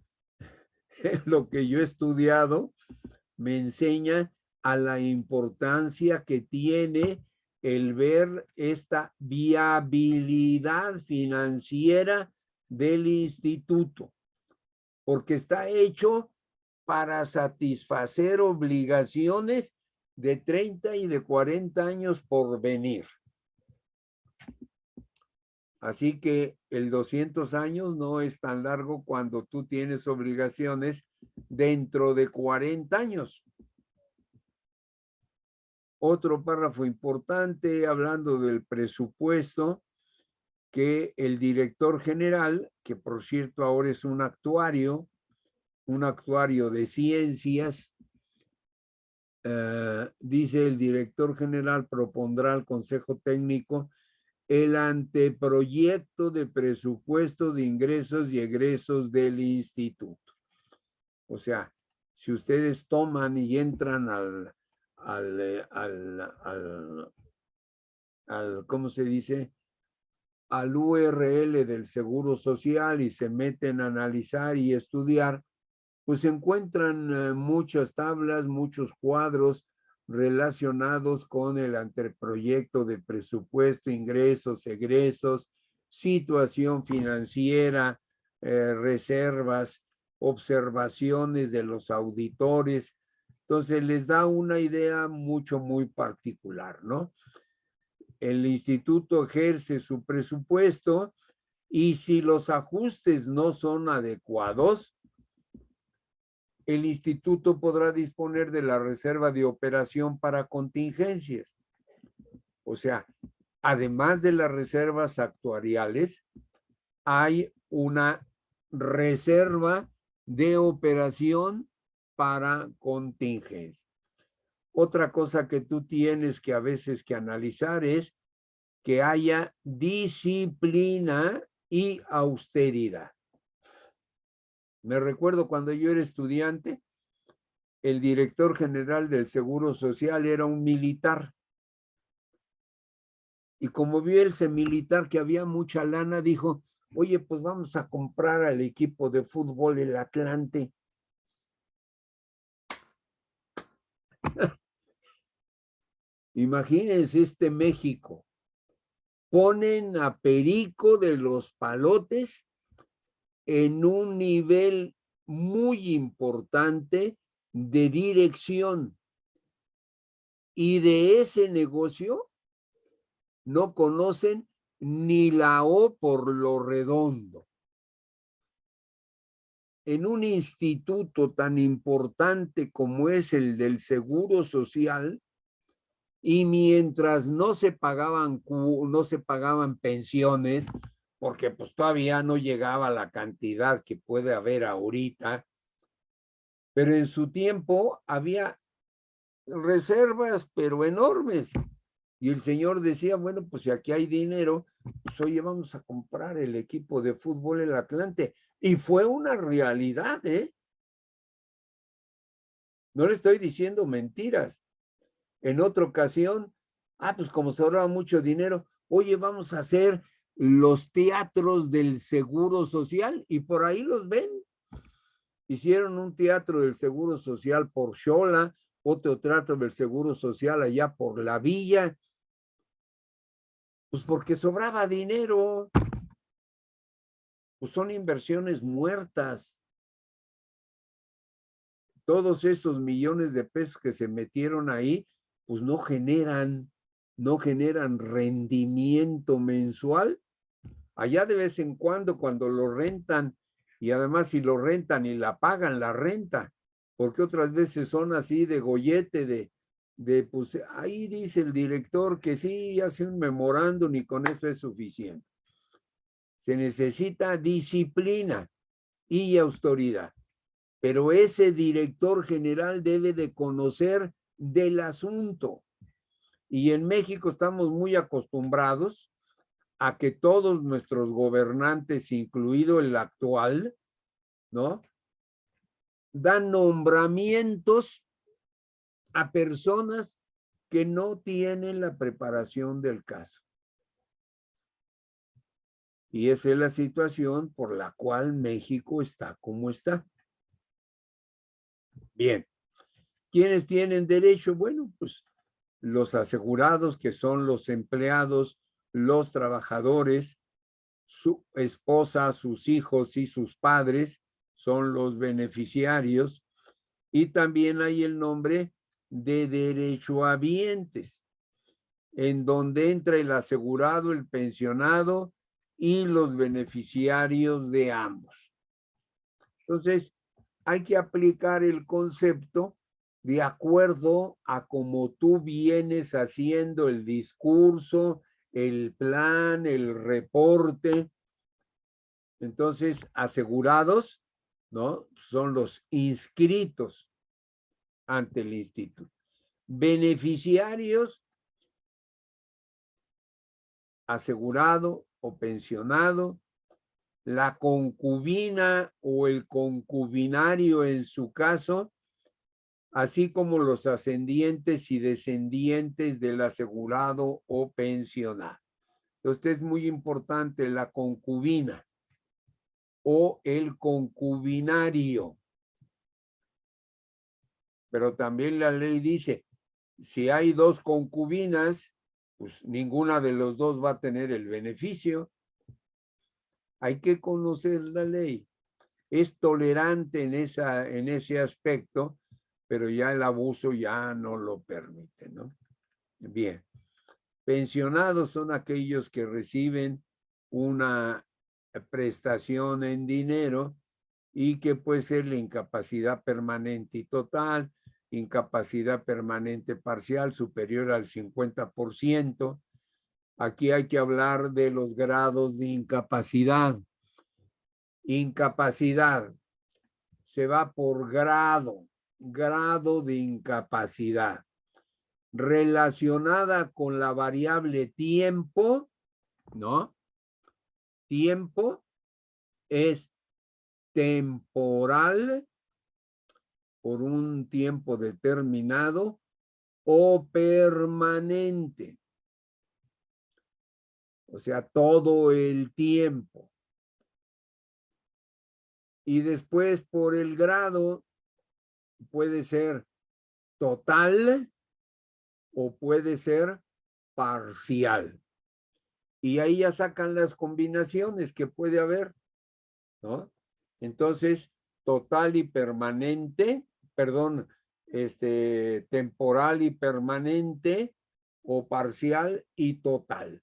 lo que yo he estudiado me enseña a la importancia que tiene el ver esta viabilidad financiera del instituto, porque está hecho para satisfacer obligaciones de 30 y de 40 años por venir. Así que el 200 años no es tan largo cuando tú tienes obligaciones dentro de 40 años. Otro párrafo importante hablando del presupuesto, que el director general, que por cierto ahora es un actuario de ciencias, dice el director general propondrá al Consejo Técnico el anteproyecto de presupuesto de ingresos y egresos del instituto. O sea, si ustedes toman y entran ¿cómo se dice? Al URL del Seguro Social y se meten a analizar y estudiar, pues se encuentran muchas tablas, muchos cuadros relacionados con el anteproyecto de presupuesto, ingresos, egresos, situación financiera, reservas, observaciones de los auditores. Entonces les da una idea muy particular, ¿no? El instituto ejerce su presupuesto y si los ajustes no son adecuados, el instituto podrá disponer de la reserva de operación para contingencias. O sea, además de las reservas actuariales, hay una reserva de operación para contingencias. Otra cosa que tú tienes que a veces que analizar es que haya disciplina y austeridad. Me recuerdo cuando yo era estudiante, el director general del Seguro Social era un militar. Y como vio ese militar que había mucha lana, dijo, oye, pues vamos a comprar al equipo de fútbol el Atlante. Imagínense México. Ponen a Perico de los Palotes en un nivel muy importante de dirección. Y de ese negocio no conocen ni la O por lo redondo. En un instituto tan importante como es el del Seguro Social, y mientras no se pagaban pensiones, porque pues todavía no llegaba la cantidad que puede haber ahorita, pero en su tiempo había reservas, pero enormes. Y el señor decía, bueno, pues si aquí hay dinero, pues oye, vamos a comprar el equipo de fútbol el Atlante. Y fue una realidad, ¿eh? No le estoy diciendo mentiras. En otra ocasión, pues como se ahorraba mucho dinero, oye, vamos a hacer los teatros del Seguro Social y por ahí los ven. Hicieron un teatro del Seguro Social por Xola, otro teatro del Seguro Social allá por la Villa, pues porque sobraba dinero. Pues son inversiones muertas. Todos esos millones de pesos que se metieron ahí, pues no generan rendimiento mensual. Allá de vez en cuando lo rentan, y además si lo rentan y la pagan la renta, porque otras veces son así de gollete, pues ahí dice el director que sí, hace un memorándum y con eso es suficiente. Se necesita disciplina y autoridad, pero ese director general debe de conocer del asunto. Y en México estamos muy acostumbrados a que todos nuestros gobernantes, incluido el actual, ¿no?, dan nombramientos a personas que no tienen la preparación del caso. Y esa es la situación por la cual México está como está. Bien. ¿Quiénes tienen derecho? Bueno, pues los asegurados, que son los empleados, los trabajadores, su esposa, sus hijos y sus padres son los beneficiarios. Y también hay el nombre de derechohabientes, en donde entra el asegurado, el pensionado y los beneficiarios de ambos. Entonces, hay que aplicar el concepto de acuerdo a cómo tú vienes haciendo el discurso, el plan, el reporte. Entonces, asegurados, ¿no? Son los inscritos ante el instituto. Beneficiarios, asegurado o pensionado, la concubina o el concubinario en su caso, así como los ascendientes y descendientes del asegurado o pensionado. Entonces es muy importante la concubina o el concubinario. Pero también la ley dice, si hay dos concubinas, pues ninguna de los dos va a tener el beneficio. Hay que conocer la ley. Es tolerante en ese aspecto, pero ya el abuso ya no lo permite, ¿no? Bien. Pensionados son aquellos que reciben una prestación en dinero y que puede ser la incapacidad permanente y total, incapacidad permanente parcial superior al 50%. Aquí hay que hablar de los grados de incapacidad. Incapacidad se va por grado de incapacidad relacionada con la variable tiempo, ¿no? Tiempo es temporal por un tiempo determinado o permanente. O sea, todo el tiempo. Y después por el grado puede ser total o puede ser parcial. Y ahí ya sacan las combinaciones que puede haber, ¿no? Entonces, total y permanente, perdón, temporal y permanente o parcial y total.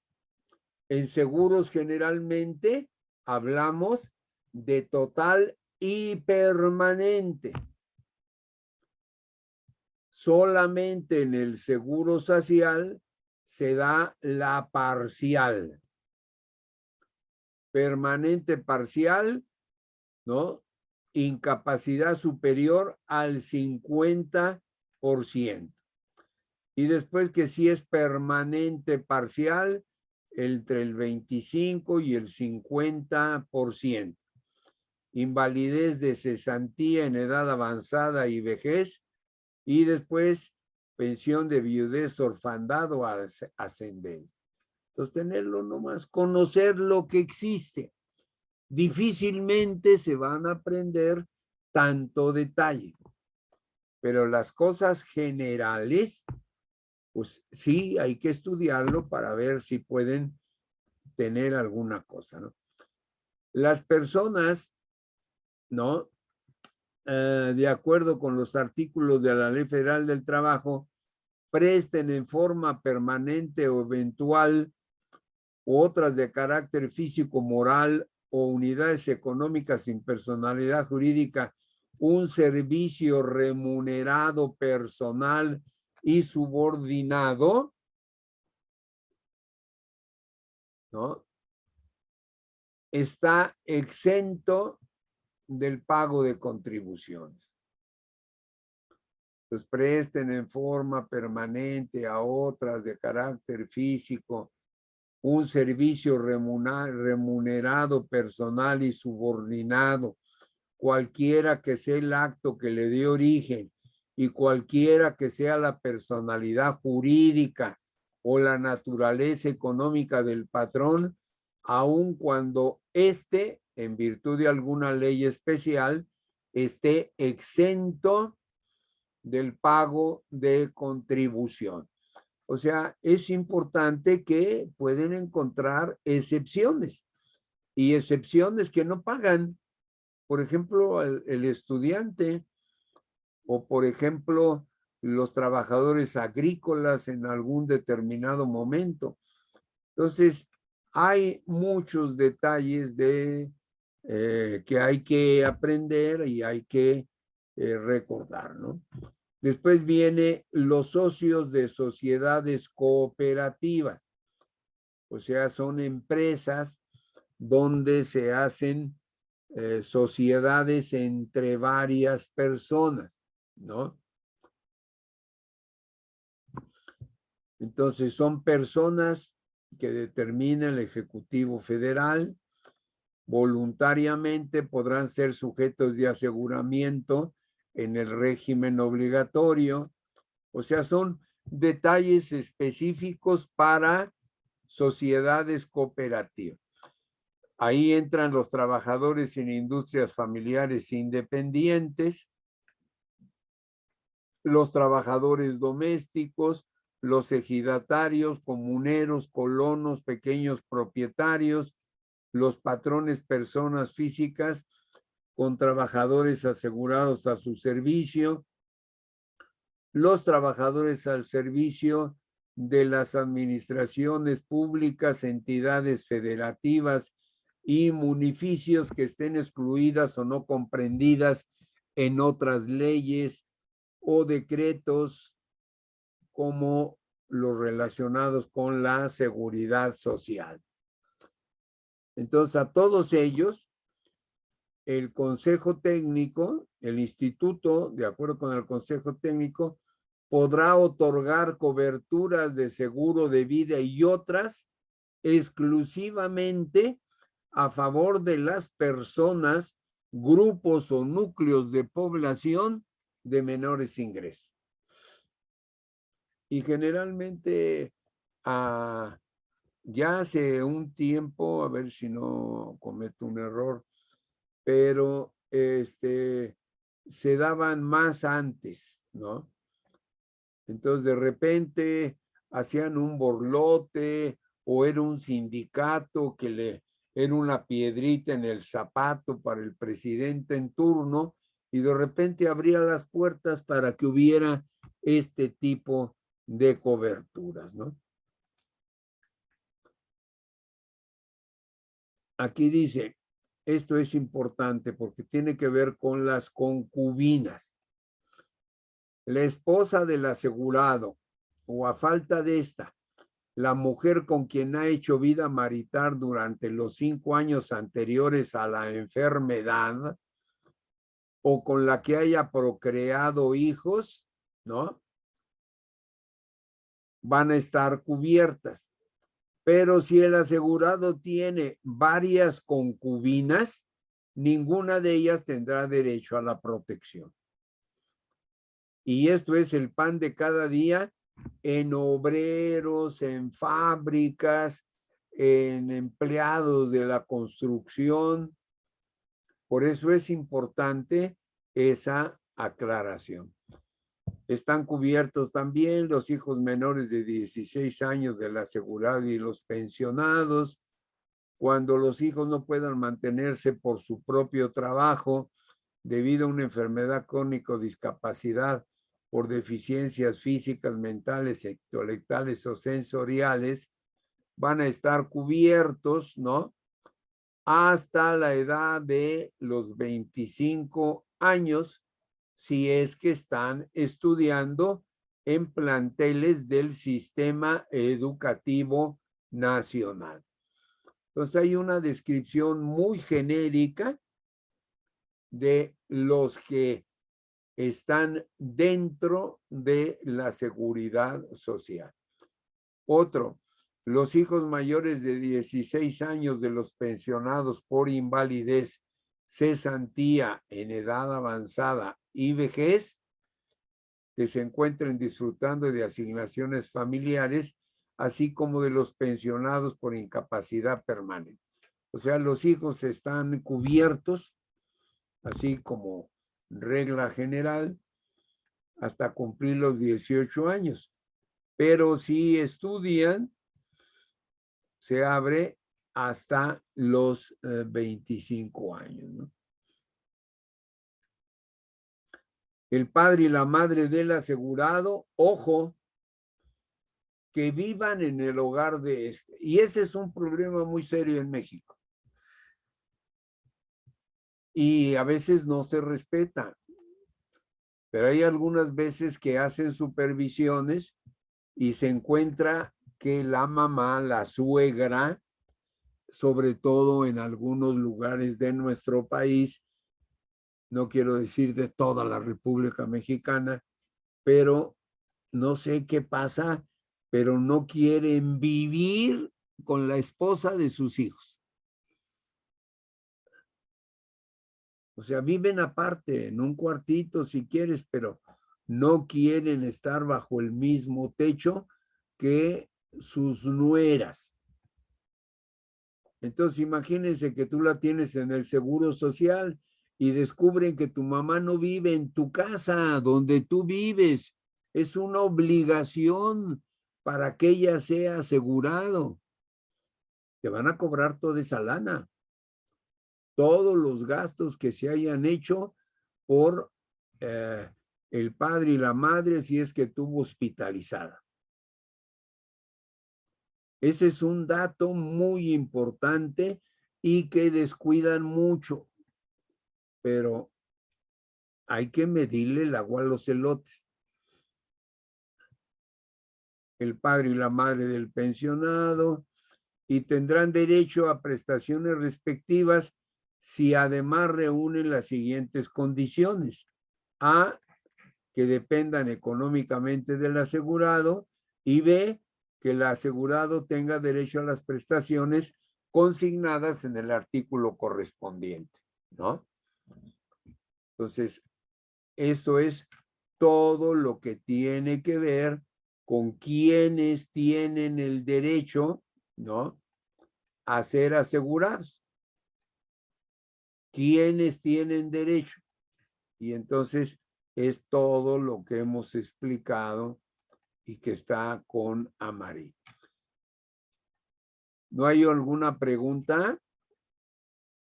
En seguros generalmente hablamos de total y permanente. Solamente en el seguro social se da la parcial. Permanente parcial, ¿no? Incapacidad superior al 50%. Y después que si es permanente parcial, entre el 25 y el 50%. Invalidez de cesantía en edad avanzada y vejez. Y después pensión de viudez, orfandad o ascendencia. Entonces, tenerlo nomás, conocer lo que existe. Difícilmente se van a aprender tanto detalle, pero las cosas generales, pues sí, hay que estudiarlo para ver si pueden tener alguna cosa, ¿no? Las personas, ¿no? De acuerdo con los artículos de la Ley Federal del Trabajo, presten en forma permanente o eventual u otras de carácter físico, moral o unidades económicas sin personalidad jurídica, un servicio remunerado personal y subordinado, ¿no? Está exento del pago de contribuciones. Pues presten en forma permanente a otras de carácter físico un servicio remunerado personal y subordinado, cualquiera que sea el acto que le dé origen y cualquiera que sea la personalidad jurídica o la naturaleza económica del patrón, aun cuando éste, en virtud de alguna ley especial, esté exento del pago de contribución. O sea, es importante que pueden encontrar excepciones y excepciones que no pagan. Por ejemplo, el estudiante o, por ejemplo, los trabajadores agrícolas en algún determinado momento. Entonces, hay muchos detalles que hay que aprender y hay que recordar, ¿no? Después viene los socios de sociedades cooperativas. O sea, son empresas donde se hacen sociedades entre varias personas, ¿no? Entonces, son personas que determina el Ejecutivo Federal, voluntariamente podrán ser sujetos de aseguramiento en el régimen obligatorio. O sea, son detalles específicos para sociedades cooperativas. Ahí entran los trabajadores en industrias familiares independientes, los trabajadores domésticos, los ejidatarios, comuneros, colonos, pequeños propietarios, los patrones, personas físicas con trabajadores asegurados a su servicio, los trabajadores al servicio de las administraciones públicas, entidades federativas y municipios que estén excluidas o no comprendidas en otras leyes o decretos como los relacionados con la seguridad social. Entonces, a todos ellos, el Consejo Técnico, el Instituto, de acuerdo con el Consejo Técnico, podrá otorgar coberturas de seguro de vida y otras exclusivamente a favor de las personas, grupos o núcleos de población de menores ingresos. Y generalmente, ya hace un tiempo, a ver si no cometo un error, pero se daban más antes, ¿no? Entonces, de repente hacían un borlote o era un sindicato que era una piedrita en el zapato para el presidente en turno y de repente abría las puertas para que hubiera este tipo de coberturas, ¿no? Aquí dice, esto es importante porque tiene que ver con las concubinas. La esposa del asegurado o a falta de esta, la mujer con quien ha hecho vida marital durante los 5 años anteriores a la enfermedad o con la que haya procreado hijos, ¿no? Van a estar cubiertas. Pero si el asegurado tiene varias concubinas, ninguna de ellas tendrá derecho a la protección. Y esto es el pan de cada día en obreros, en fábricas, en empleados de la construcción. Por eso es importante esa aclaración. Están cubiertos también los hijos menores de 16 años del asegurado y los pensionados. Cuando los hijos no puedan mantenerse por su propio trabajo debido a una enfermedad crónica o discapacidad por deficiencias físicas, mentales, intelectuales o sensoriales, van a estar cubiertos, ¿no? Hasta la edad de los 25 años, si es que están estudiando en planteles del sistema educativo nacional. Entonces hay una descripción muy genérica de los que están dentro de la seguridad social. Otro, los hijos mayores de 16 años de los pensionados por invalidez, cesantía en edad avanzada y vejez que se encuentren disfrutando de asignaciones familiares, así como de los pensionados por incapacidad permanente. O sea, los hijos están cubiertos, así como regla general, hasta cumplir los 18 años. Pero si estudian, se abre hasta los 25 años, ¿no? El padre y la madre del asegurado, ojo, que vivan en el hogar de este. Y ese es un problema muy serio en México. Y a veces no se respeta. Pero hay algunas veces que hacen supervisiones y se encuentra que la mamá, la suegra, sobre todo en algunos lugares de nuestro país, no quiero decir de toda la República Mexicana, pero no sé qué pasa, pero no quieren vivir con la esposa de sus hijos. O sea, viven aparte, en un cuartito si quieres, pero no quieren estar bajo el mismo techo que sus nueras. Entonces, imagínense que tú la tienes en el Seguro Social y descubren que tu mamá no vive en tu casa, donde tú vives. Es una obligación para que ella sea asegurado. Te van a cobrar toda esa lana. Todos los gastos que se hayan hecho por el padre y la madre si es que estuvo hospitalizada. Ese es un dato muy importante y que descuidan mucho, pero hay que medirle el agua a los elotes. El padre y la madre del pensionado y tendrán derecho a prestaciones respectivas si además reúnen las siguientes condiciones. A, que dependan económicamente del asegurado, y B, que el asegurado tenga derecho a las prestaciones consignadas en el artículo correspondiente, ¿no? Entonces, esto es todo lo que tiene que ver con quienes tienen el derecho, ¿no?, a ser asegurados. Quienes tienen derecho. Y entonces es todo lo que hemos explicado y que está con amarillo. ¿No hay alguna pregunta?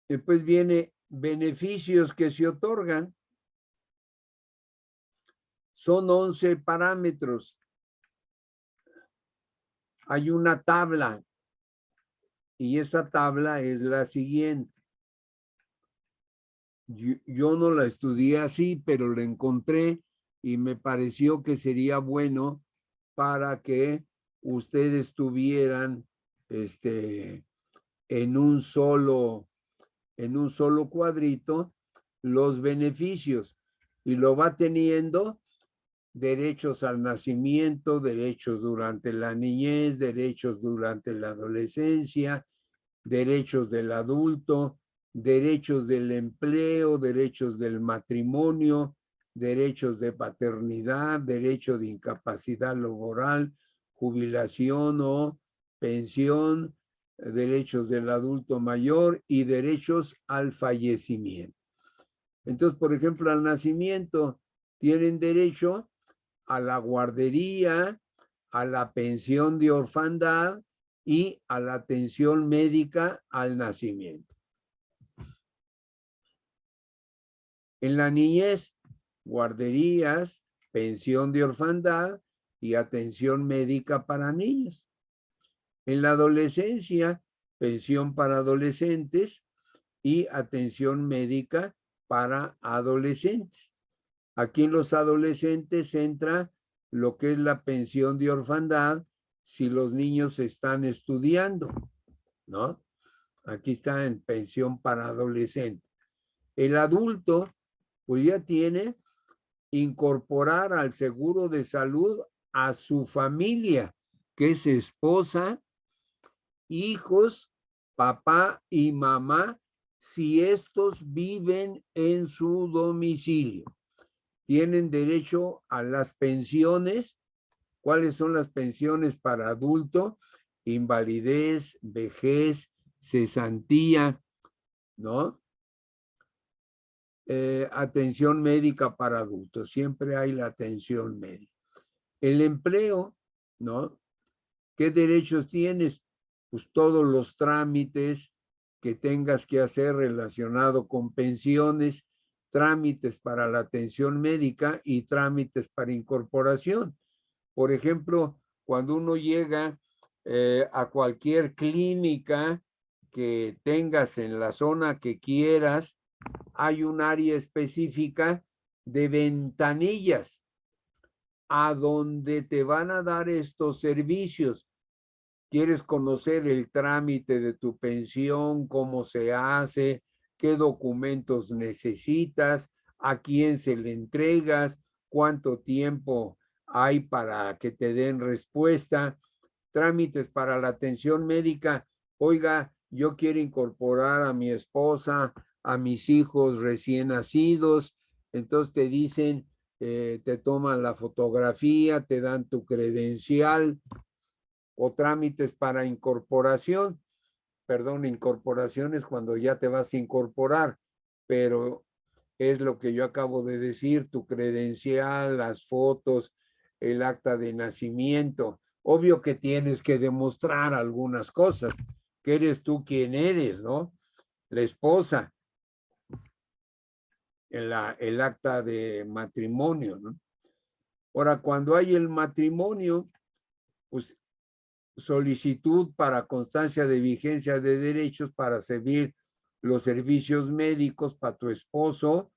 Después viene beneficios que se otorgan. Son 11 parámetros. Hay una tabla y esa tabla es la siguiente. Yo no la estudié así, pero la encontré y me pareció que sería bueno para que ustedes tuvieran en un solo cuadrito los beneficios, y lo va teniendo: derechos al nacimiento, derechos durante la niñez, derechos durante la adolescencia, derechos del adulto, derechos del empleo, derechos del matrimonio, derechos de paternidad, derecho de incapacidad laboral, jubilación o pensión, derechos del adulto mayor y derechos al fallecimiento. Entonces, por ejemplo, al nacimiento tienen derecho a la guardería, a la pensión de orfandad y a la atención médica al nacimiento. En la niñez, guarderías, pensión de orfandad y atención médica para niños. En la adolescencia, pensión para adolescentes y atención médica para adolescentes. Aquí en los adolescentes entra lo que es la pensión de orfandad si los niños están estudiando, ¿no? Aquí está en pensión para adolescentes. El adulto, pues ya tiene incorporar al seguro de salud a su familia, que es esposa, hijos, papá y mamá, si estos viven en su domicilio. tienen derecho a las pensiones. ¿Cuáles son las pensiones para adulto? Invalidez, vejez, cesantía, ¿no? Atención médica para adultos, siempre hay la atención médica. El empleo, ¿no? ¿Qué derechos tienes? Pues todos los trámites que tengas que hacer relacionado con pensiones, trámites para la atención médica y trámites para incorporación. Por ejemplo, cuando uno llega a cualquier clínica que tengas en la zona que quieras, hay un área específica de ventanillas a donde te van a dar estos servicios. ¿Quieres conocer el trámite de tu pensión, cómo se hace, qué documentos necesitas, a quién se le entregas, cuánto tiempo hay para que te den respuesta? Trámites para la atención médica. Oiga, yo quiero incorporar a mi esposa, a mis hijos recién nacidos. Entonces te dicen, te toman la fotografía, te dan tu credencial. O trámites para incorporación. Perdón, incorporación es cuando ya te vas a incorporar, pero es lo que yo acabo de decir, tu credencial, las fotos, el acta de nacimiento. Obvio que tienes que demostrar algunas cosas, que eres tú quien eres, ¿no? La esposa, el acta de matrimonio, ¿no? Ahora, cuando hay el matrimonio, pues solicitud para constancia de vigencia de derechos para servir los servicios médicos para tu esposo,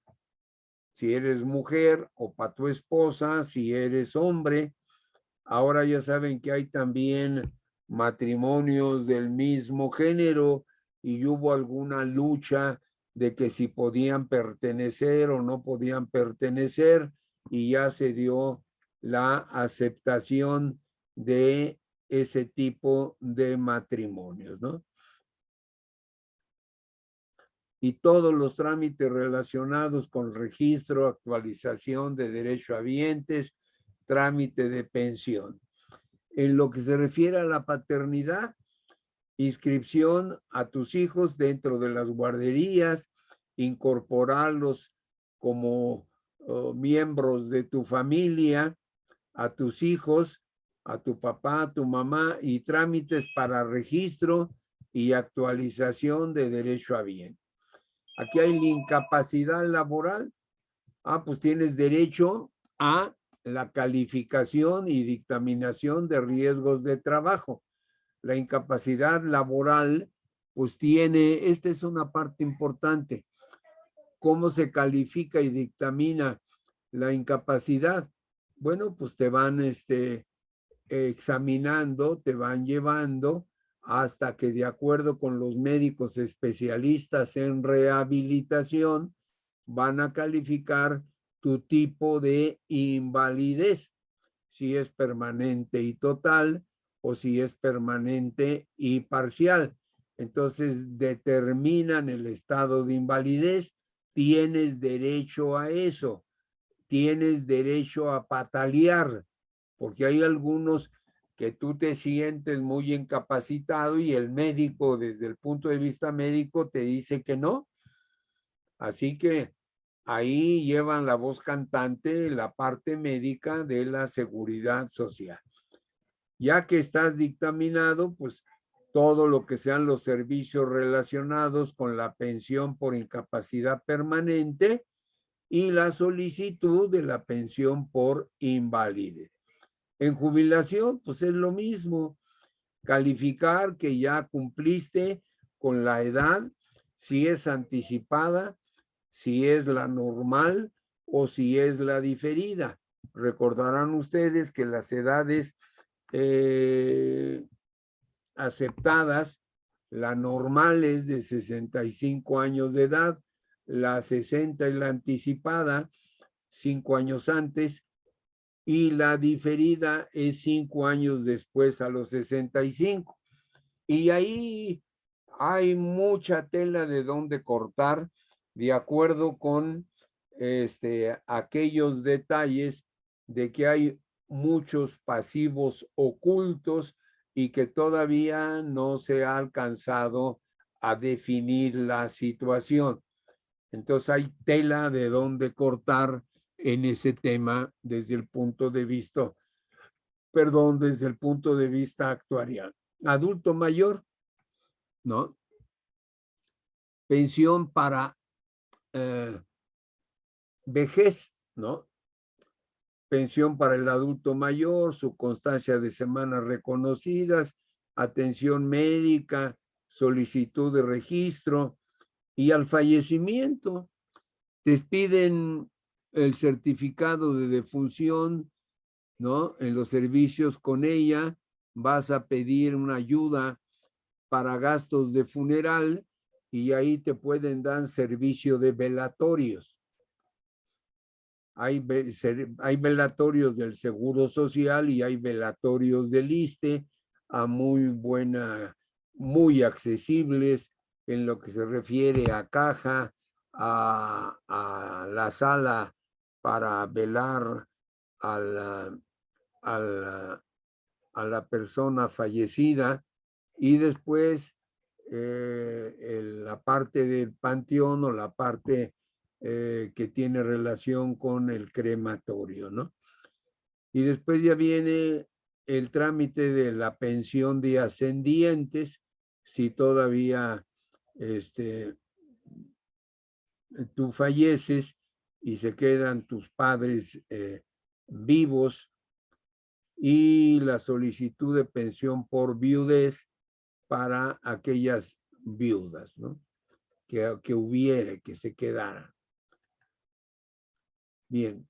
si eres mujer, o para tu esposa, si eres hombre. Ahora ya saben que hay también matrimonios del mismo género y hubo alguna lucha de que si podían pertenecer o no podían pertenecer, y ya se dio la aceptación de ese tipo de matrimonios, ¿no? Y todos los trámites relacionados con registro, actualización de derechohabientes, trámite de pensión. En lo que se refiere a la paternidad, inscripción a tus hijos dentro de las guarderías, incorporarlos como miembros de tu familia, a tus hijos, a tu papá, a tu mamá, y trámites para registro y actualización de derecho a bien. Aquí hay la incapacidad laboral. Pues tienes derecho a la calificación y dictaminación de riesgos de trabajo. La incapacidad laboral, pues esta es una parte importante. ¿Cómo se califica y dictamina la incapacidad? Bueno, pues te van examinando, te van llevando hasta que, de acuerdo con los médicos especialistas en rehabilitación, van a calificar tu tipo de invalidez, si es permanente y total o si es permanente y parcial. Entonces determinan el estado de invalidez. Tienes derecho a eso, tienes derecho a patalear, porque hay algunos que tú te sientes muy incapacitado y el médico, desde el punto de vista médico, te dice que no. Así que ahí llevan la voz cantante la parte médica de la seguridad social. Ya que estás dictaminado, pues todo lo que sean los servicios relacionados con la pensión por incapacidad permanente y la solicitud de la pensión por invalidez. En jubilación, pues es lo mismo, calificar que ya cumpliste con la edad, si es anticipada, si es la normal o si es la diferida. Recordarán ustedes que las edades aceptadas, la normal es de 65 años de edad, la 60 es la anticipada, 5 años antes, y la diferida es 5 años después, a los 65. Y ahí hay mucha tela de dónde cortar, de acuerdo con aquellos detalles de que hay muchos pasivos ocultos y que todavía no se ha alcanzado a definir la situación. Entonces hay tela de dónde cortar en ese tema desde el punto de vista, desde el punto de vista actuarial. Adulto mayor, ¿no? Pensión para vejez, ¿no? Pensión para el adulto mayor, su constancia de semanas reconocidas, atención médica, solicitud de registro y al fallecimiento. Te piden el certificado de defunción, ¿no? En los servicios con ella vas a pedir una ayuda para gastos de funeral y ahí te pueden dar servicio de velatorios. Hay velatorios del Seguro Social y hay velatorios del ISSSTE a muy accesibles en lo que se refiere a caja, a la sala para velar a la persona fallecida y después la parte del panteón o la parte que tiene relación con el crematorio, ¿no? Y después ya viene el trámite de la pensión de ascendientes, si todavía tú falleces y se quedan tus padres vivos, y la solicitud de pensión por viudez para aquellas viudas, ¿no? Que se quedaran. Bien.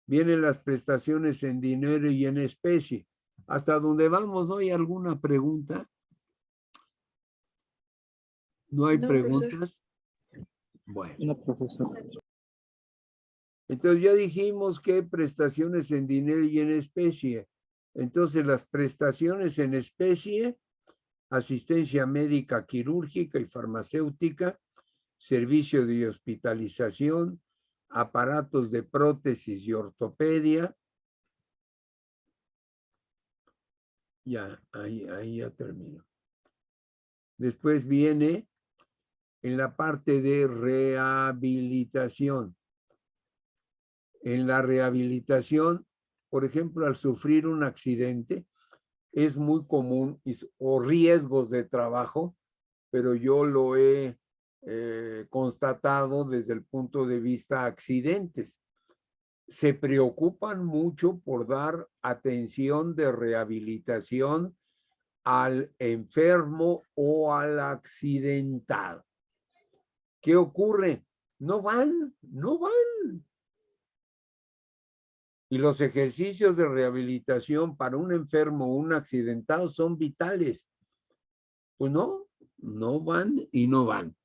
Vienen las prestaciones en dinero y en especie. Hasta donde vamos, ¿no hay alguna pregunta? ¿No hay preguntas? Bueno. No, profesor. Entonces ya dijimos que prestaciones en dinero y en especie. Entonces las prestaciones en especie, asistencia médica, quirúrgica y farmacéutica, servicio de hospitalización, aparatos de prótesis y ortopedia. Ya, ahí ya termino. Después viene en la parte de rehabilitación. En la rehabilitación, por ejemplo, al sufrir un accidente, es muy común, o riesgos de trabajo, pero yo lo he constatado desde el punto de vista accidentes. Se preocupan mucho por dar atención de rehabilitación al enfermo o al accidentado. ¿Qué ocurre? No van. Y los ejercicios de rehabilitación para un enfermo o un accidentado son vitales. Pues no van y no van.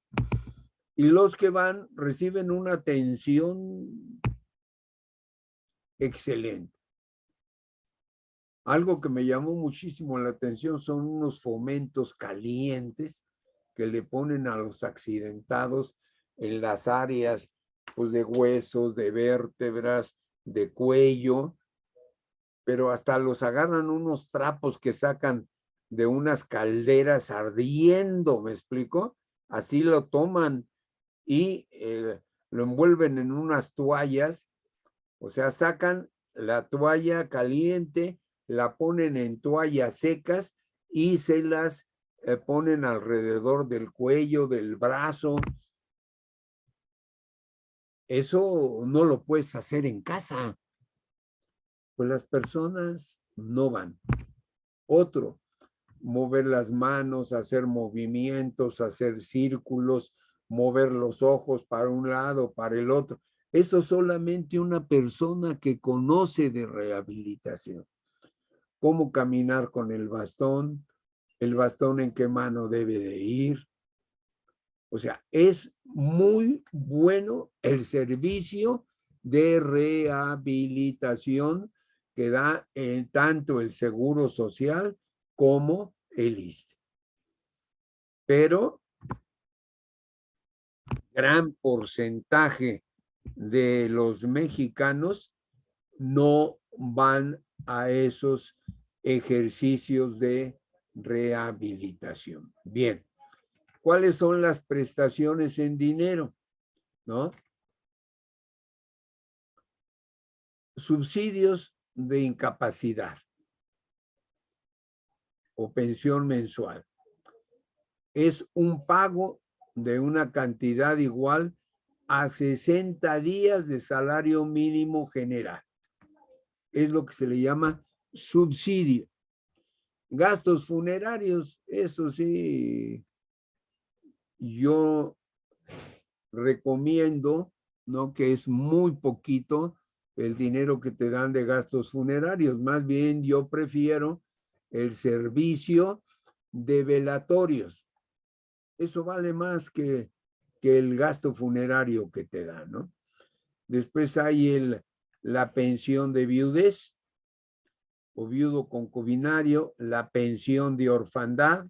Y los que van reciben una atención excelente. Algo que me llamó muchísimo la atención son unos fomentos calientes que le ponen a los accidentados en las áreas pues, de huesos, de vértebras, de cuello, pero hasta los agarran unos trapos que sacan de unas calderas ardiendo, ¿me explico? Así lo toman y lo envuelven en unas toallas, o sea, sacan la toalla caliente, la ponen en toallas secas y se las ponen alrededor del cuello, del brazo. Eso no lo puedes hacer en casa. Pues las personas no van. Otro, mover las manos, hacer movimientos, hacer círculos, mover los ojos para un lado, para el otro. Eso solamente una persona que conoce de rehabilitación. Cómo caminar con el bastón en qué mano debe de ir. O sea, es muy bueno el servicio de rehabilitación que da tanto el Seguro Social como el ISSSTE. Pero gran porcentaje de los mexicanos no van a esos ejercicios de rehabilitación. Bien, ¿cuáles son las prestaciones en dinero? ¿No? Subsidios de incapacidad o pensión mensual. Es un pago de una cantidad igual a 60 días de salario mínimo general. Es lo que se le llama subsidio. Gastos funerarios, eso sí, yo recomiendo, ¿no? Que es muy poquito el dinero que te dan de gastos funerarios. Más bien yo prefiero el servicio de velatorios. Eso vale más que el gasto funerario que te dan, ¿no? Después hay la pensión de viudez o viudo concubinario, la pensión de orfandad,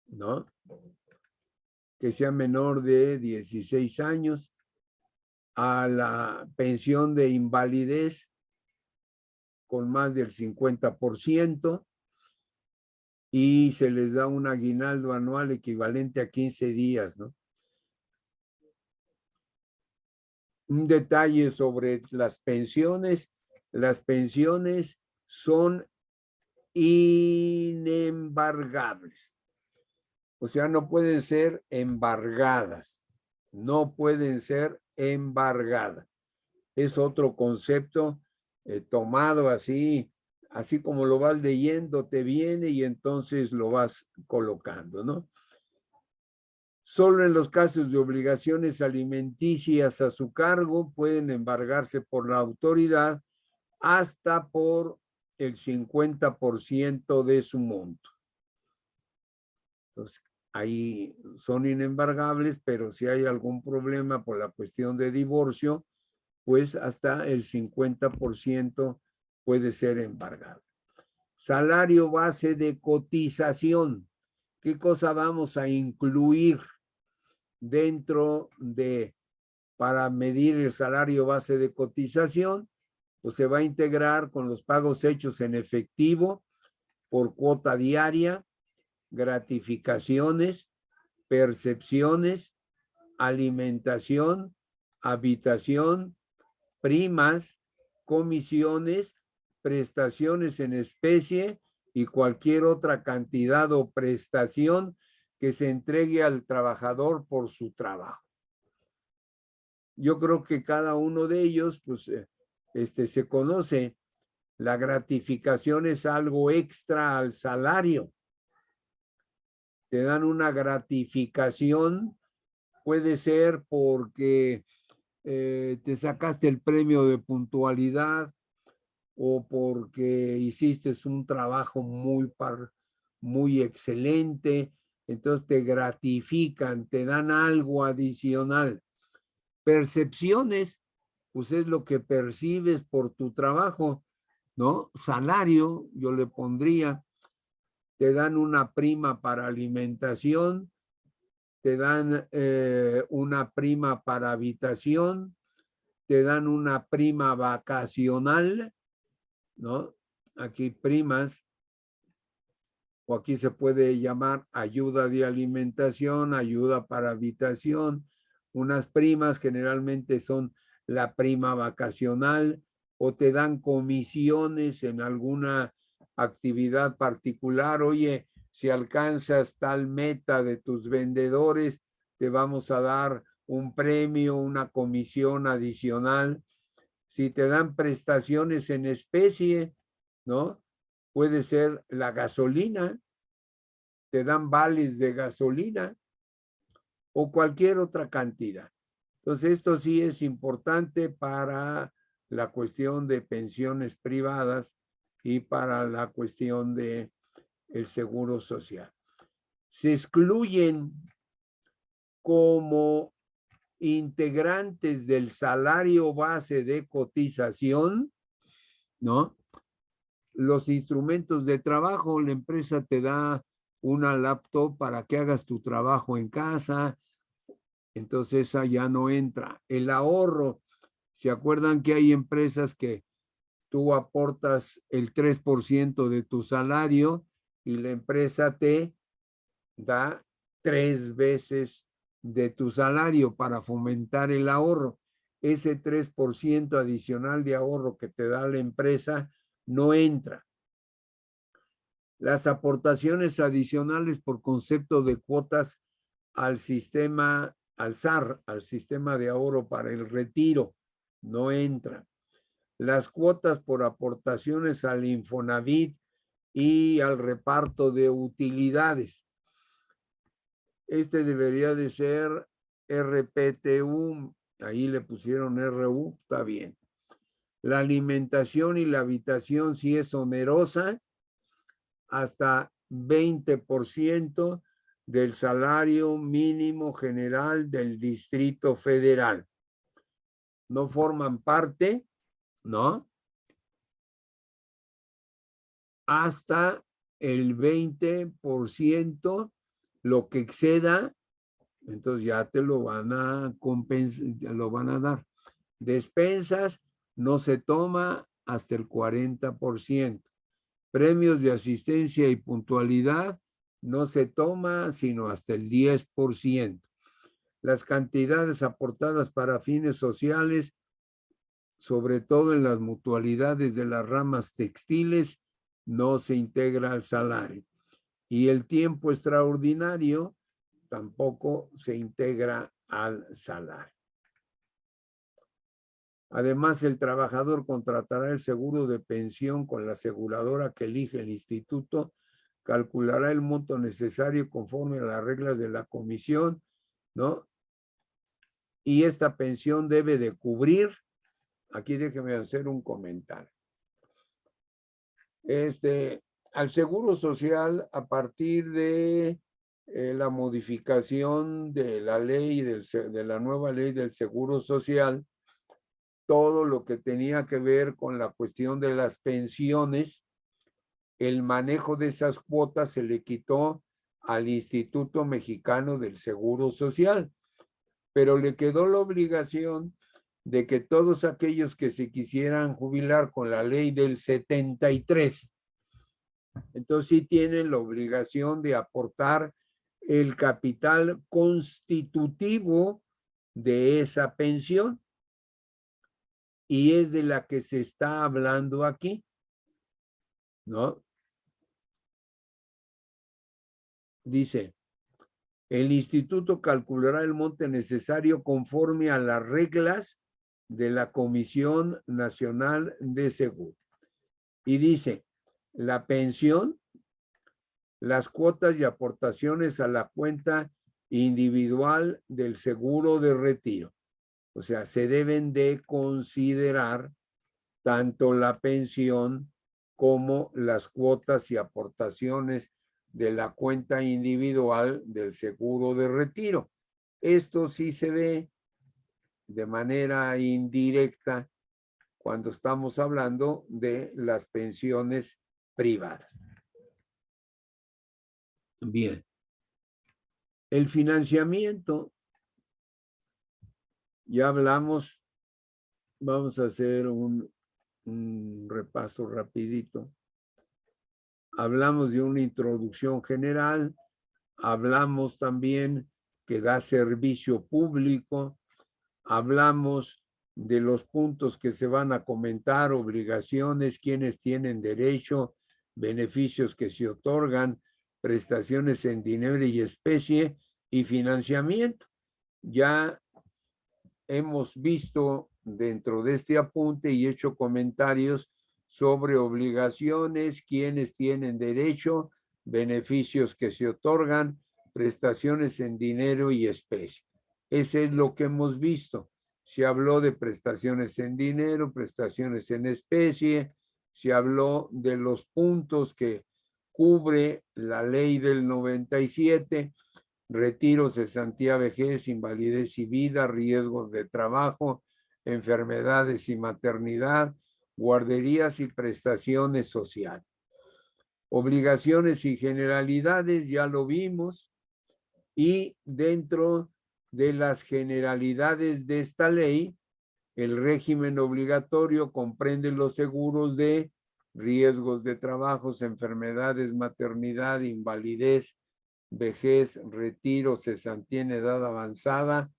¿no? Que sea menor de 16 años, a la pensión de invalidez con más del 50%, y se les da un aguinaldo anual equivalente a 15 días, ¿no? Un detalle sobre las pensiones son inembargables. O sea, no pueden ser embargadas, no pueden ser embargadas. Es otro concepto tomado así como lo vas leyendo, te viene y entonces lo vas colocando, ¿no? Solo en los casos de obligaciones alimenticias a su cargo pueden embargarse por la autoridad hasta por el 50% de su monto. Entonces, ahí son inembargables, pero si hay algún problema por la cuestión de divorcio, pues hasta el 50% puede ser embargado. Salario base de cotización. ¿Qué cosa vamos a incluir dentro de, para medir el salario base de cotización? Pues se va a integrar con los pagos hechos en efectivo por cuota diaria, gratificaciones, percepciones, alimentación, habitación, primas, comisiones, prestaciones en especie y cualquier otra cantidad o prestación que se entregue al trabajador por su trabajo. Yo creo que cada uno de ellos, pues, se conoce. La gratificación es algo extra al salario. Te dan una gratificación, puede ser porque te sacaste el premio de puntualidad o porque hiciste un trabajo muy excelente, entonces te gratifican, te dan algo adicional. Percepciones, pues es lo que percibes por tu trabajo, ¿no? Salario, yo le pondría, te dan una prima para alimentación, te dan una prima para habitación, te dan una prima vacacional, ¿no? Aquí primas, o aquí se puede llamar ayuda de alimentación, ayuda para habitación. Unas primas generalmente son la prima vacacional, o te dan comisiones en alguna actividad particular. Oye, si alcanzas tal meta de tus vendedores, te vamos a dar un premio, una comisión adicional. Si te dan prestaciones en especie, ¿no? Puede ser la gasolina, te dan vales de gasolina o cualquier otra cantidad. Entonces, esto sí es importante para la cuestión de pensiones privadas y para la cuestión de el seguro social. Se excluyen como integrantes del salario base de cotización, ¿no? Los instrumentos de trabajo. La empresa te da una laptop para que hagas tu trabajo en casa, Entonces esa ya no entra. El ahorro, ¿se acuerdan que hay empresas que tú aportas el 3% de tu salario y la empresa te da 3 veces de tu salario para fomentar el ahorro? Ese 3% adicional de ahorro que te da la empresa no entra. Las aportaciones adicionales por concepto de cuotas al sistema, al SAR, al sistema de ahorro para el retiro, no entra. Las cuotas por aportaciones al Infonavit y al reparto de utilidades. Este debería de ser RPTU, ahí le pusieron RU, está bien. La alimentación y la habitación sí es onerosa, hasta 20% del salario mínimo general del Distrito Federal. No forman parte, ¿no? Hasta el 20%, lo que exceda, entonces ya te lo van a compensar, ya lo van a dar. Despensas no se toma hasta el 40%. Premios de asistencia y puntualidad no se toma sino hasta el 10%. Las cantidades aportadas para fines sociales, sobre todo en las mutualidades de las ramas textiles, no se integra al salario. Y el tiempo extraordinario tampoco se integra al salario. Además, el trabajador contratará el seguro de pensión con la aseguradora que elige el instituto, calculará el monto necesario conforme a las reglas de la comisión, ¿no? Y esta pensión debe de cubrir, aquí déjeme hacer un comentario. Al Seguro Social, a partir de la modificación de la ley, de la nueva ley del Seguro Social, todo lo que tenía que ver con la cuestión de las pensiones, el manejo de esas cuotas se le quitó al Instituto Mexicano del Seguro Social, pero le quedó la obligación de que todos aquellos que se quisieran jubilar con la ley del 73, entonces sí tienen la obligación de aportar el capital constitutivo de esa pensión. Y es de la que se está hablando aquí, ¿no? Dice, el instituto calculará el monte necesario conforme a las reglas de la Comisión Nacional de Seguro. Y dice, la pensión, las cuotas y aportaciones a la cuenta individual del seguro de retiro. O sea, se deben de considerar tanto la pensión como las cuotas y aportaciones de la cuenta individual del seguro de retiro. Esto sí se ve de manera indirecta cuando estamos hablando de las pensiones privadas. Bien. El financiamiento, ya hablamos, vamos a hacer un repaso rapidito. Hablamos de una introducción general, hablamos también que da servicio público, hablamos de los puntos que se van a comentar, obligaciones, quienes tienen derecho, beneficios que se otorgan, prestaciones en dinero y especie y financiamiento. Ya hemos visto dentro de este apunte y hecho comentarios sobre obligaciones, quienes tienen derecho, beneficios que se otorgan, prestaciones en dinero y especie. Ese es lo que hemos visto. Se habló de prestaciones en dinero, prestaciones en especie, se habló de los puntos que cubre la ley del 97, retiros, cesantía, vejez, invalidez y vida, riesgos de trabajo, enfermedades y maternidad, guarderías y prestaciones sociales. Obligaciones y generalidades, ya lo vimos, y dentro de las generalidades de esta ley, el régimen obligatorio comprende los seguros de riesgos de trabajos, enfermedades, maternidad, invalidez, vejez, retiro, cesantía en edad avanzada,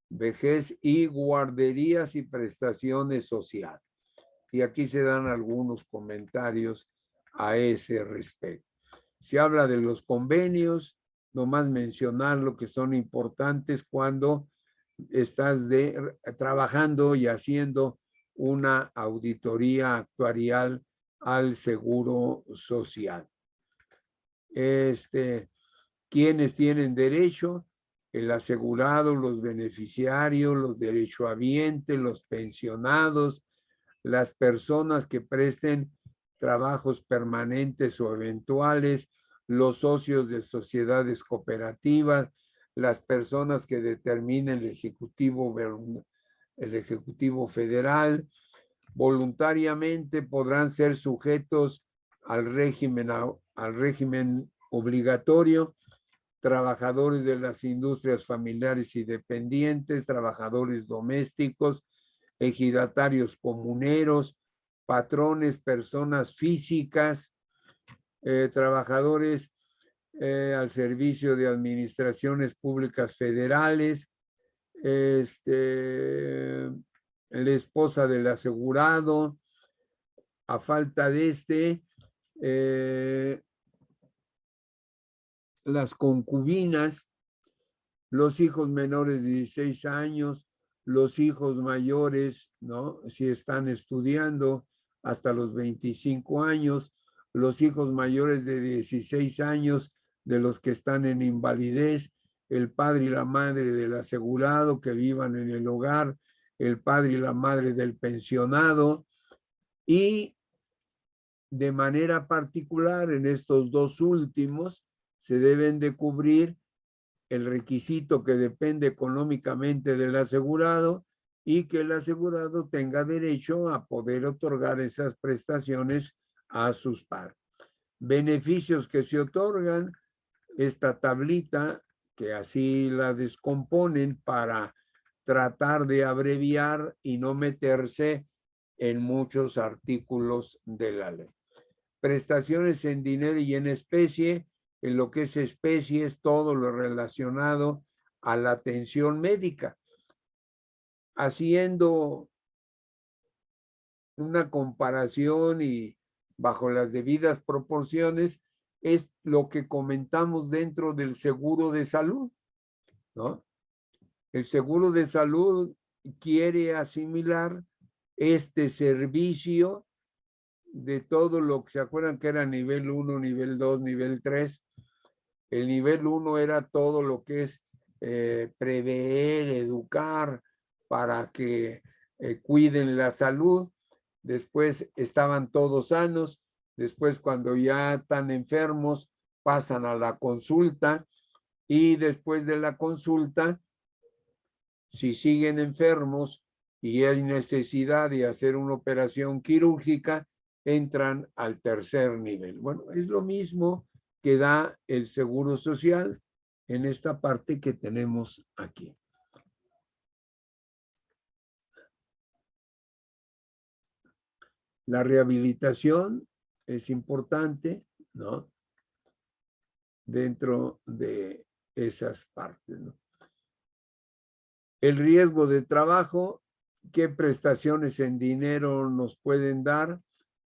vejez y guarderías y prestaciones sociales. Y aquí se dan algunos comentarios a ese respecto. Se habla de los convenios, nomás mencionar lo que son importantes cuando estás trabajando y haciendo una auditoría actuarial al Seguro Social. ¿Quiénes tienen derecho? El asegurado, los beneficiarios, los derechohabientes, los pensionados, las personas que presten trabajos permanentes o eventuales, los socios de sociedades cooperativas, las personas que determinen el Ejecutivo Federal, voluntariamente podrán ser sujetos al régimen obligatorio, trabajadores de las industrias familiares y dependientes, trabajadores domésticos, ejidatarios comuneros, patrones, personas físicas, trabajadores al servicio de administraciones públicas federales, la esposa del asegurado, a falta de las concubinas, los hijos menores de 16 años, los hijos mayores, ¿no? Si están estudiando hasta los 25 años, los hijos mayores de 16 años de los que están en invalidez, el padre y la madre del asegurado que vivan en el hogar, el padre y la madre del pensionado, y de manera particular en estos dos últimos se deben de cubrir el requisito que depende económicamente del asegurado y que el asegurado tenga derecho a poder otorgar esas prestaciones a sus pares. Beneficios que se otorgan, esta tablita, que así la descomponen para tratar de abreviar y no meterse en muchos artículos de la ley. Prestaciones en dinero y en especie. En lo que es especie es todo lo relacionado a la atención médica. Haciendo una comparación y bajo las debidas proporciones, es lo que comentamos dentro del seguro de salud, ¿no? El seguro de salud quiere asimilar este servicio de todo lo que se acuerdan que era nivel 1, nivel 2, nivel 3. El nivel 1 era todo lo que es prever, educar para que cuiden la salud. Después estaban todos sanos. Después, cuando ya están enfermos, pasan a la consulta. Y después de la consulta, si siguen enfermos y hay necesidad de hacer una operación quirúrgica, entran al tercer nivel. Bueno, es lo mismo que da el Seguro Social en esta parte que tenemos aquí. La rehabilitación es importante, ¿no? Dentro de esas partes, ¿no? El riesgo de trabajo, ¿qué prestaciones en dinero nos pueden dar?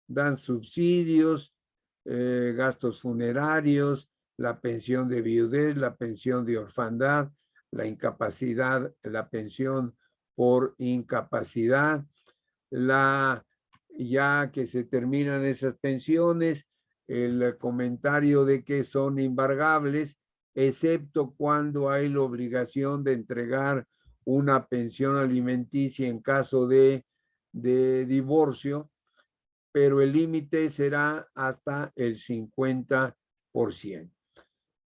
Dan subsidios, gastos funerarios, la pensión de viudez, la pensión de orfandad, la incapacidad, la pensión por incapacidad, ya que se terminan esas pensiones, el comentario de que son embargables, excepto cuando hay la obligación de entregar una pensión alimenticia en caso de divorcio, pero el límite será hasta el 50%.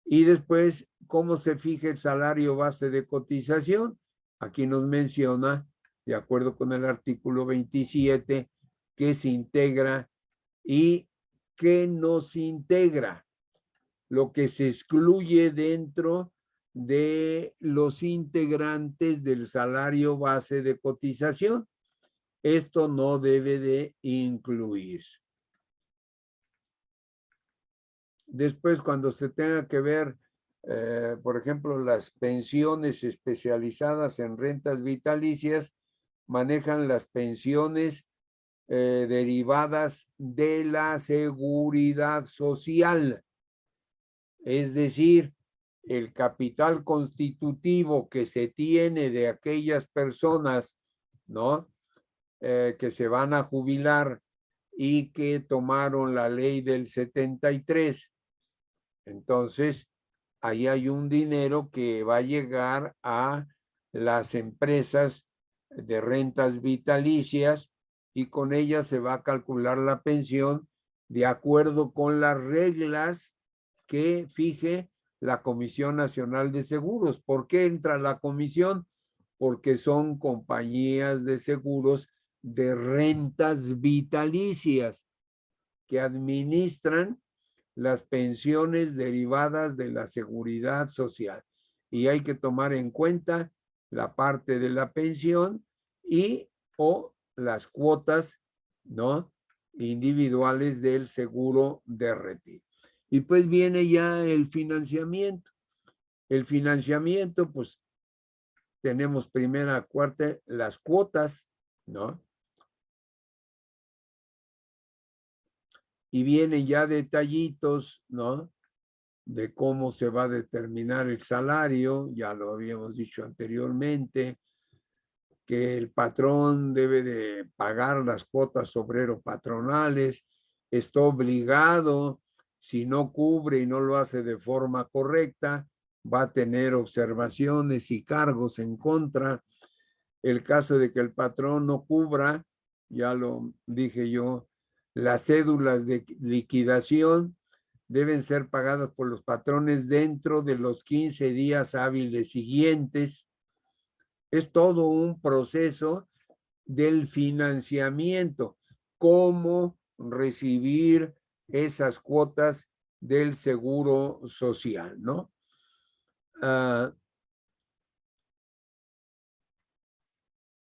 Y después, ¿cómo se fija el salario base de cotización? Aquí nos menciona, de acuerdo con el artículo 27, que se integra y que no se integra, lo que se excluye dentro de los integrantes del salario base de cotización. Esto no debe de incluirse. Después, cuando se tenga que ver, por ejemplo, las pensiones especializadas en rentas vitalicias, manejan las pensiones derivadas de la seguridad social. Es decir, el capital constitutivo que se tiene de aquellas personas, ¿no? Que se van a jubilar y que tomaron la ley del 73. Entonces, ahí hay un dinero que va a llegar a las empresas de rentas vitalicias y con ellas se va a calcular la pensión de acuerdo con las reglas que fije la Comisión Nacional de Seguros. ¿Por qué entra la comisión? Porque son compañías de seguros de rentas vitalicias que administran las pensiones derivadas de la seguridad social. Y hay que tomar en cuenta la parte de la pensión y o las cuotas, ¿no? Individuales del seguro de retiro. Y pues viene ya el financiamiento. El financiamiento, pues tenemos primera, cuarta, las cuotas, ¿no? Y vienen ya detallitos, ¿no? De cómo se va a determinar el salario, ya lo habíamos dicho anteriormente, que el patrón debe de pagar las cuotas obrero-patronales, está obligado, si no cubre y no lo hace de forma correcta, va a tener observaciones y cargos en contra. El caso de que el patrón no cubra, ya lo dije yo, las cédulas de liquidación deben ser pagadas por los patrones dentro de los 15 días hábiles siguientes. Es todo un proceso del financiamiento, cómo recibir esas cuotas del seguro social, ¿no?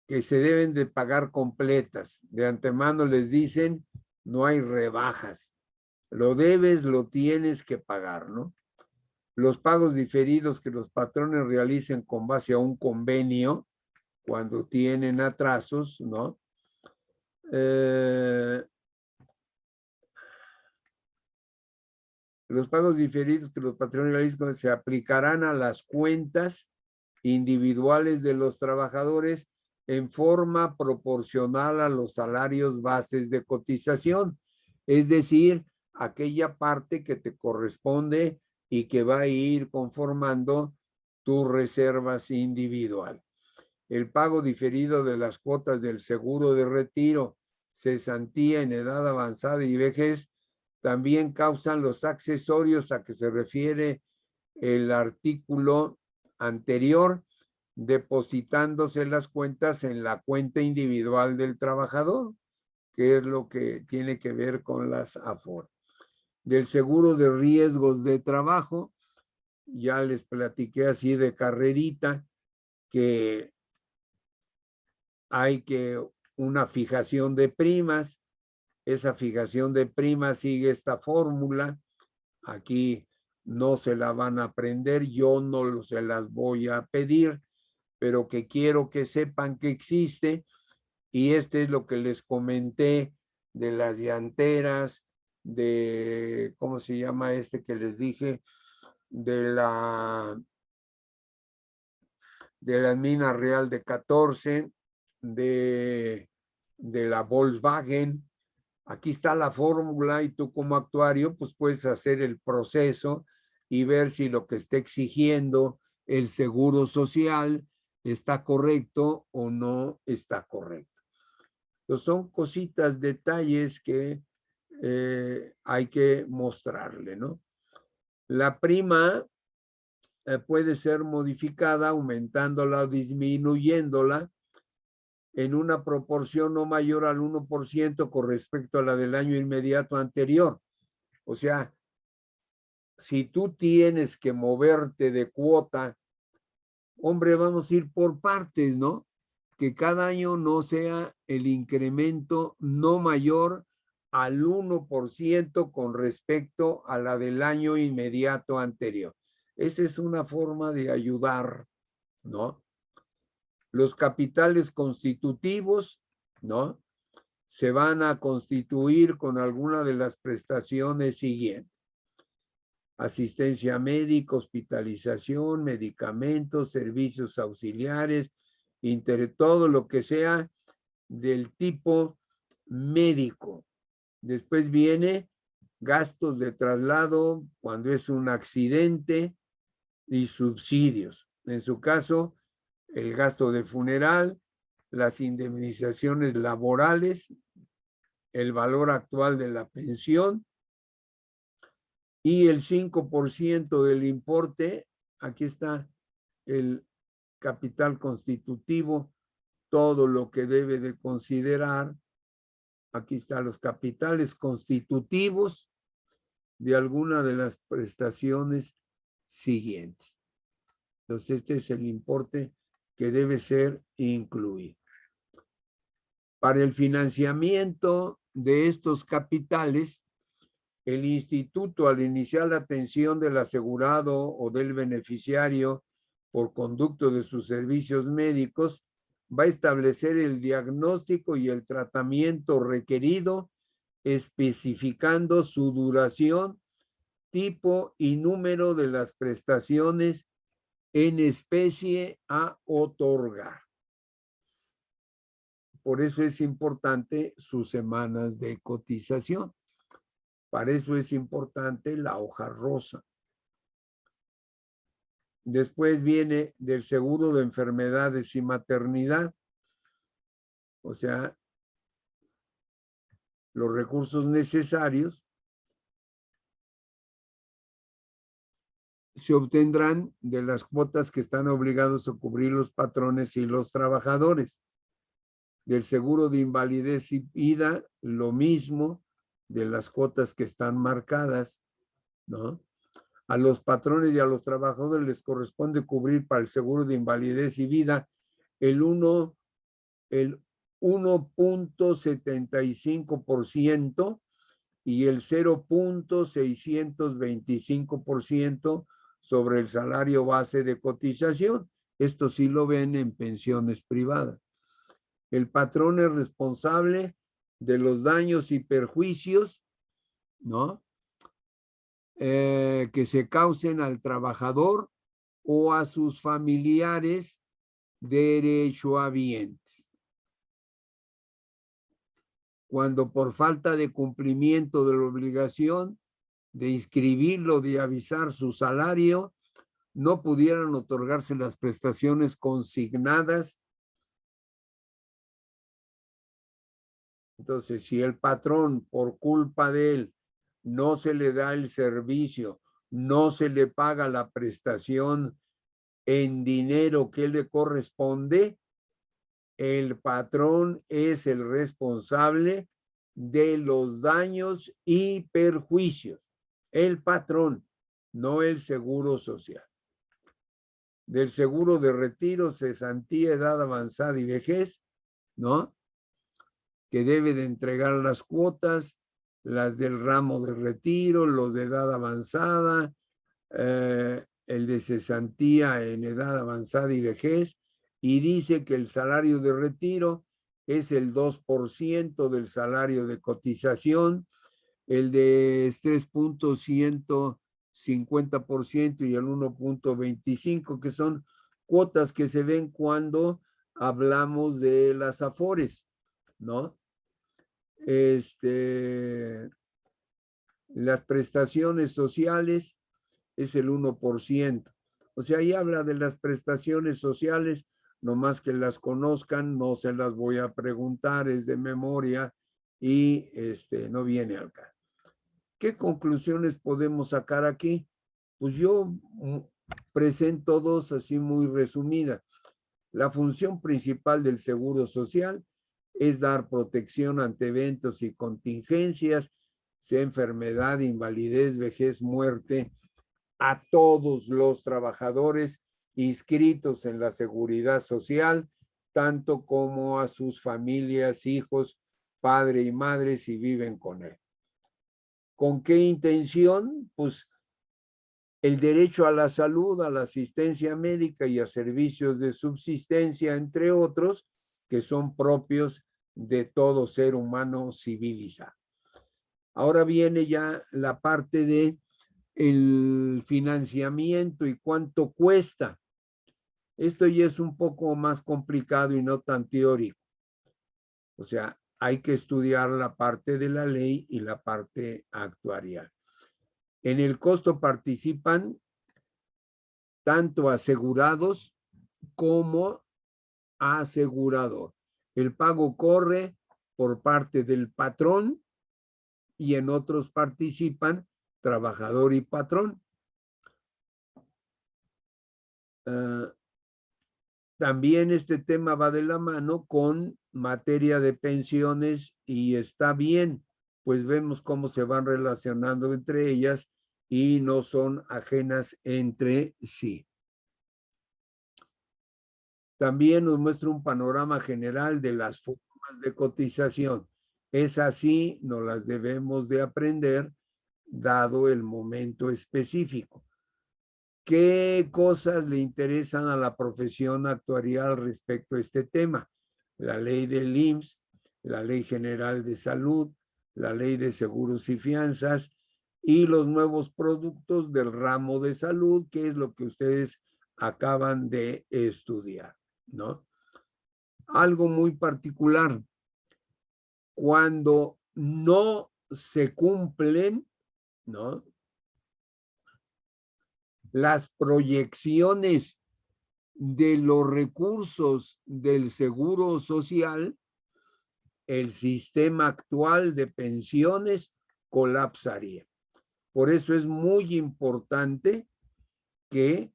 Que se deben de pagar completas. De antemano les dicen, no hay rebajas. Lo debes, lo tienes que pagar, ¿no? Los pagos diferidos que los patrones realicen con base a un convenio, cuando tienen atrasos, ¿no? Los pagos diferidos que los patrones realicen se aplicarán a las cuentas individuales de los trabajadores en forma proporcional a los salarios bases de cotización, es decir, aquella parte que te corresponde y que va a ir conformando tus reservas individual. El pago diferido de las cuotas del seguro de retiro, cesantía en edad avanzada y vejez también causan los accesorios a que se refiere el artículo anterior, depositándose las cuentas en la cuenta individual del trabajador, que es lo que tiene que ver con las AFOR. Del seguro de riesgos de trabajo, ya les platiqué así de carrerita, que hay que una fijación de primas, esa fijación de primas sigue esta fórmula, aquí no se la van a aprender, yo no se las voy a pedir, pero que quiero que sepan que existe, y este es lo que les comenté de las llanteras, de, ¿cómo se llama este que les dije? De la mina Real de 14, de la Volkswagen. Aquí está la fórmula y tú como actuario pues puedes hacer el proceso y ver si lo que está exigiendo el seguro social está correcto o no está correcto. Entonces son cositas, detalles que hay que mostrarle, ¿no? La prima puede ser modificada aumentándola o disminuyéndola en una proporción no mayor al 1% con respecto a la del año inmediato anterior. O sea, si tú tienes que moverte de cuota, hombre, vamos a ir por partes, ¿no? Que cada año no sea el incremento no mayor al 1% con respecto a la del año inmediato anterior. Esa es una forma de ayudar, ¿no? Los capitales constitutivos, ¿no? Se van a constituir con alguna de las prestaciones siguientes: asistencia médica, hospitalización, medicamentos, servicios auxiliares, todo lo que sea del tipo médico. Después viene gastos de traslado cuando es un accidente y subsidios. En su caso, el gasto de funeral, las indemnizaciones laborales, el valor actual de la pensión y el 5% del importe. Aquí está el capital constitutivo, todo lo que debe de considerar. Aquí están los capitales constitutivos de alguna de las prestaciones siguientes. Entonces, este es el importe que debe ser incluido. Para el financiamiento de estos capitales, el instituto, al iniciar la atención del asegurado o del beneficiario por conducto de sus servicios médicos, va a establecer el diagnóstico y el tratamiento requerido, especificando su duración, tipo y número de las prestaciones en especie a otorgar. Por eso es importante sus semanas de cotización. Para eso es importante la hoja rosa. Después viene del seguro de enfermedades y maternidad. O sea, los recursos necesarios se obtendrán de las cuotas que están obligados a cubrir los patrones y los trabajadores. Del seguro de invalidez y vida, lo mismo, de las cuotas que están marcadas, ¿no? A los patrones y a los trabajadores les corresponde cubrir para el seguro de invalidez y vida el 1.75% y el 0.625% sobre el salario base de cotización. Esto sí lo ven en pensiones privadas. El patrón es responsable de los daños y perjuicios, ¿no? Que se causen al trabajador o a sus familiares derechohabientes. Cuando por falta de cumplimiento de la obligación de inscribirlo, de avisar su salario, no pudieran otorgarse las prestaciones consignadas. Entonces, si el patrón, por culpa de él, no se le da el servicio, no se le paga la prestación en dinero que le corresponde, el patrón es el responsable de los daños y perjuicios. El patrón, no el seguro social. Del seguro de retiro, cesantía, edad avanzada y vejez, ¿no? Que debe de entregar las cuotas, las del ramo de retiro, los de edad avanzada, el de cesantía en edad avanzada y vejez, y dice que el salario de retiro es el 2% del salario de cotización, el de 3.150% y el 1.25%, que son cuotas que se ven cuando hablamos de las afores, ¿no? Las prestaciones sociales es el 1%. O sea, ahí habla de las prestaciones sociales, nomás que las conozcan, no se las voy a preguntar, es de memoria y no viene al caso. ¿Qué conclusiones podemos sacar aquí? Pues yo presento dos así muy resumidas. La función principal del Seguro Social es dar protección ante eventos y contingencias, sea enfermedad, invalidez, vejez, muerte a todos los trabajadores inscritos en la Seguridad Social, tanto como a sus familias, hijos, padre y madre si viven con él. ¿Con qué intención? Pues el derecho a la salud, a la asistencia médica y a servicios de subsistencia, entre otros, que son propios de todo ser humano civilizado. Ahora viene ya la parte de el financiamiento y cuánto cuesta. Esto ya es un poco más complicado y no tan teórico. O sea, hay que estudiar la parte de la ley y la parte actuarial. En el costo participan tanto asegurados como asegurador. El pago corre por parte del patrón y en otros participan trabajador y patrón. También este tema va de la mano con materia de pensiones y está bien, pues vemos cómo se van relacionando entre ellas y no son ajenas entre sí. También nos muestra un panorama general de las formas de cotización. Es así, nos las debemos de aprender dado el momento específico. ¿Qué cosas le interesan a la profesión actuarial respecto a este tema? La ley del IMSS, la Ley General de Salud, la Ley de Seguros y Fianzas y los nuevos productos del ramo de salud, que es lo que ustedes acaban de estudiar, ¿no? Algo muy particular, cuando no se cumplen, ¿no?, las proyecciones de los recursos del Seguro Social, el sistema actual de pensiones colapsaría. Por eso es muy importante que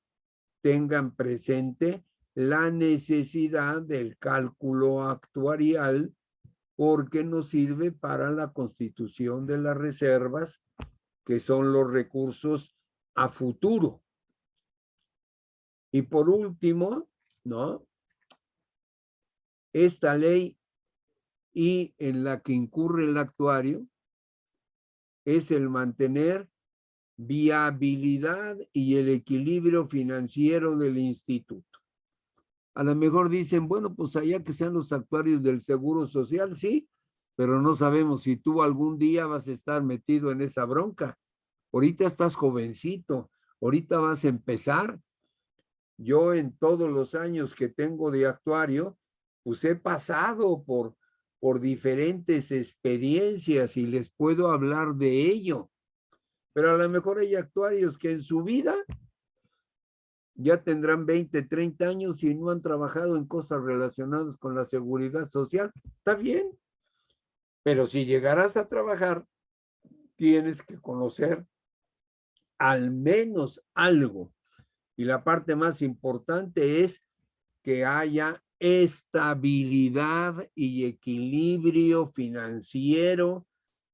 tengan presente la necesidad del cálculo actuarial, porque nos sirve para la constitución de las reservas, que son los recursos a futuro. Y por último, ¿no?, esta ley y en la que incurre el actuario es el mantener viabilidad y el equilibrio financiero del instituto. A lo mejor dicen, bueno, pues allá que sean los actuarios del Seguro Social, sí, pero no sabemos si tú algún día vas a estar metido en esa bronca. Ahorita estás jovencito, ahorita vas a empezar. Yo en todos los años que tengo de actuario, pues he pasado por diferentes experiencias y les puedo hablar de ello. Pero a lo mejor hay actuarios que en su vida ya tendrán 20, 30 años y no han trabajado en cosas relacionadas con la seguridad social. Está bien, pero si llegarás a trabajar, tienes que conocer al menos algo. Y la parte más importante es que haya estabilidad y equilibrio financiero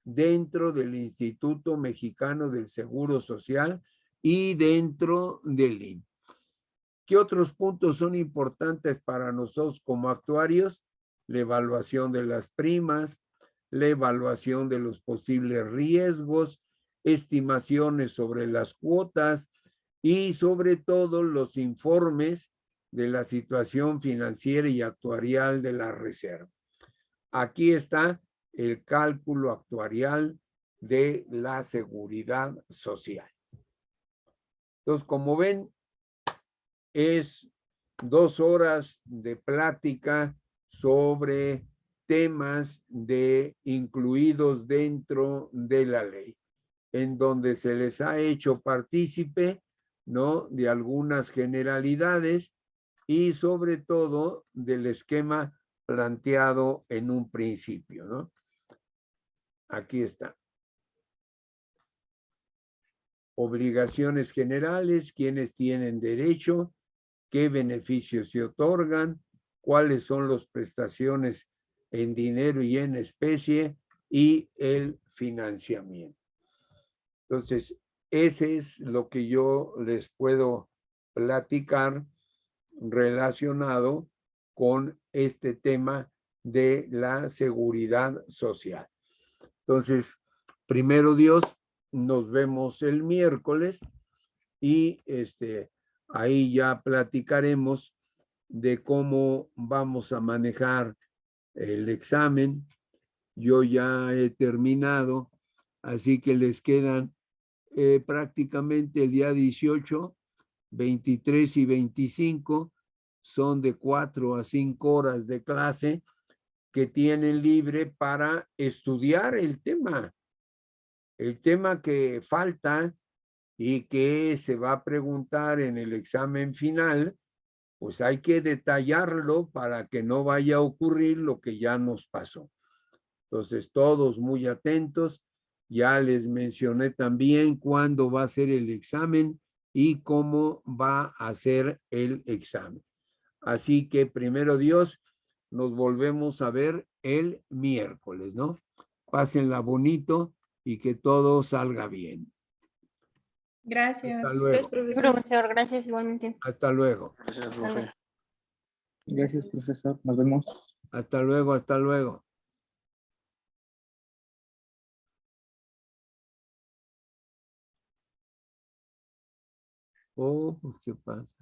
dentro del Instituto Mexicano del Seguro Social y dentro del IMSS. ¿Qué otros puntos son importantes para nosotros como actuarios? La evaluación de las primas, la evaluación de los posibles riesgos, estimaciones sobre las cuotas y sobre todo los informes de la situación financiera y actuarial de la reserva. Aquí está el cálculo actuarial de la seguridad social. Entonces, como ven, es 2 horas de plática sobre temas incluidos dentro de la ley, en donde se les ha hecho partícipe, ¿no?, de algunas generalidades y sobre todo del esquema planteado en un principio, ¿no? Aquí está. Obligaciones generales, quiénes tienen derecho, qué beneficios se otorgan, cuáles son las prestaciones en dinero y en especie y el financiamiento. Entonces, ese es lo que yo les puedo platicar relacionado con este tema de la seguridad social. Entonces, primero Dios, nos vemos el miércoles y ahí ya platicaremos de cómo vamos a manejar el examen. Yo ya he terminado, así que les quedan prácticamente el día 18, 23 y 25, son de 4 a 5 horas de clase que tienen libre para estudiar el tema que falta y que se va a preguntar en el examen final, pues hay que detallarlo para que no vaya a ocurrir lo que ya nos pasó. Entonces, todos muy atentos. Ya les mencioné también cuándo va a ser el examen y cómo va a ser el examen. Así que, primero Dios, nos volvemos a ver el miércoles, ¿no? Pásenla bonito y que todo salga bien. Gracias. Hasta Gracias, luego. profesor. Profesor, gracias igualmente. Hasta luego. Gracias, profe. Gracias, profesor. Nos vemos. Hasta luego, hasta luego. Oh, pues, ¿qué pasa?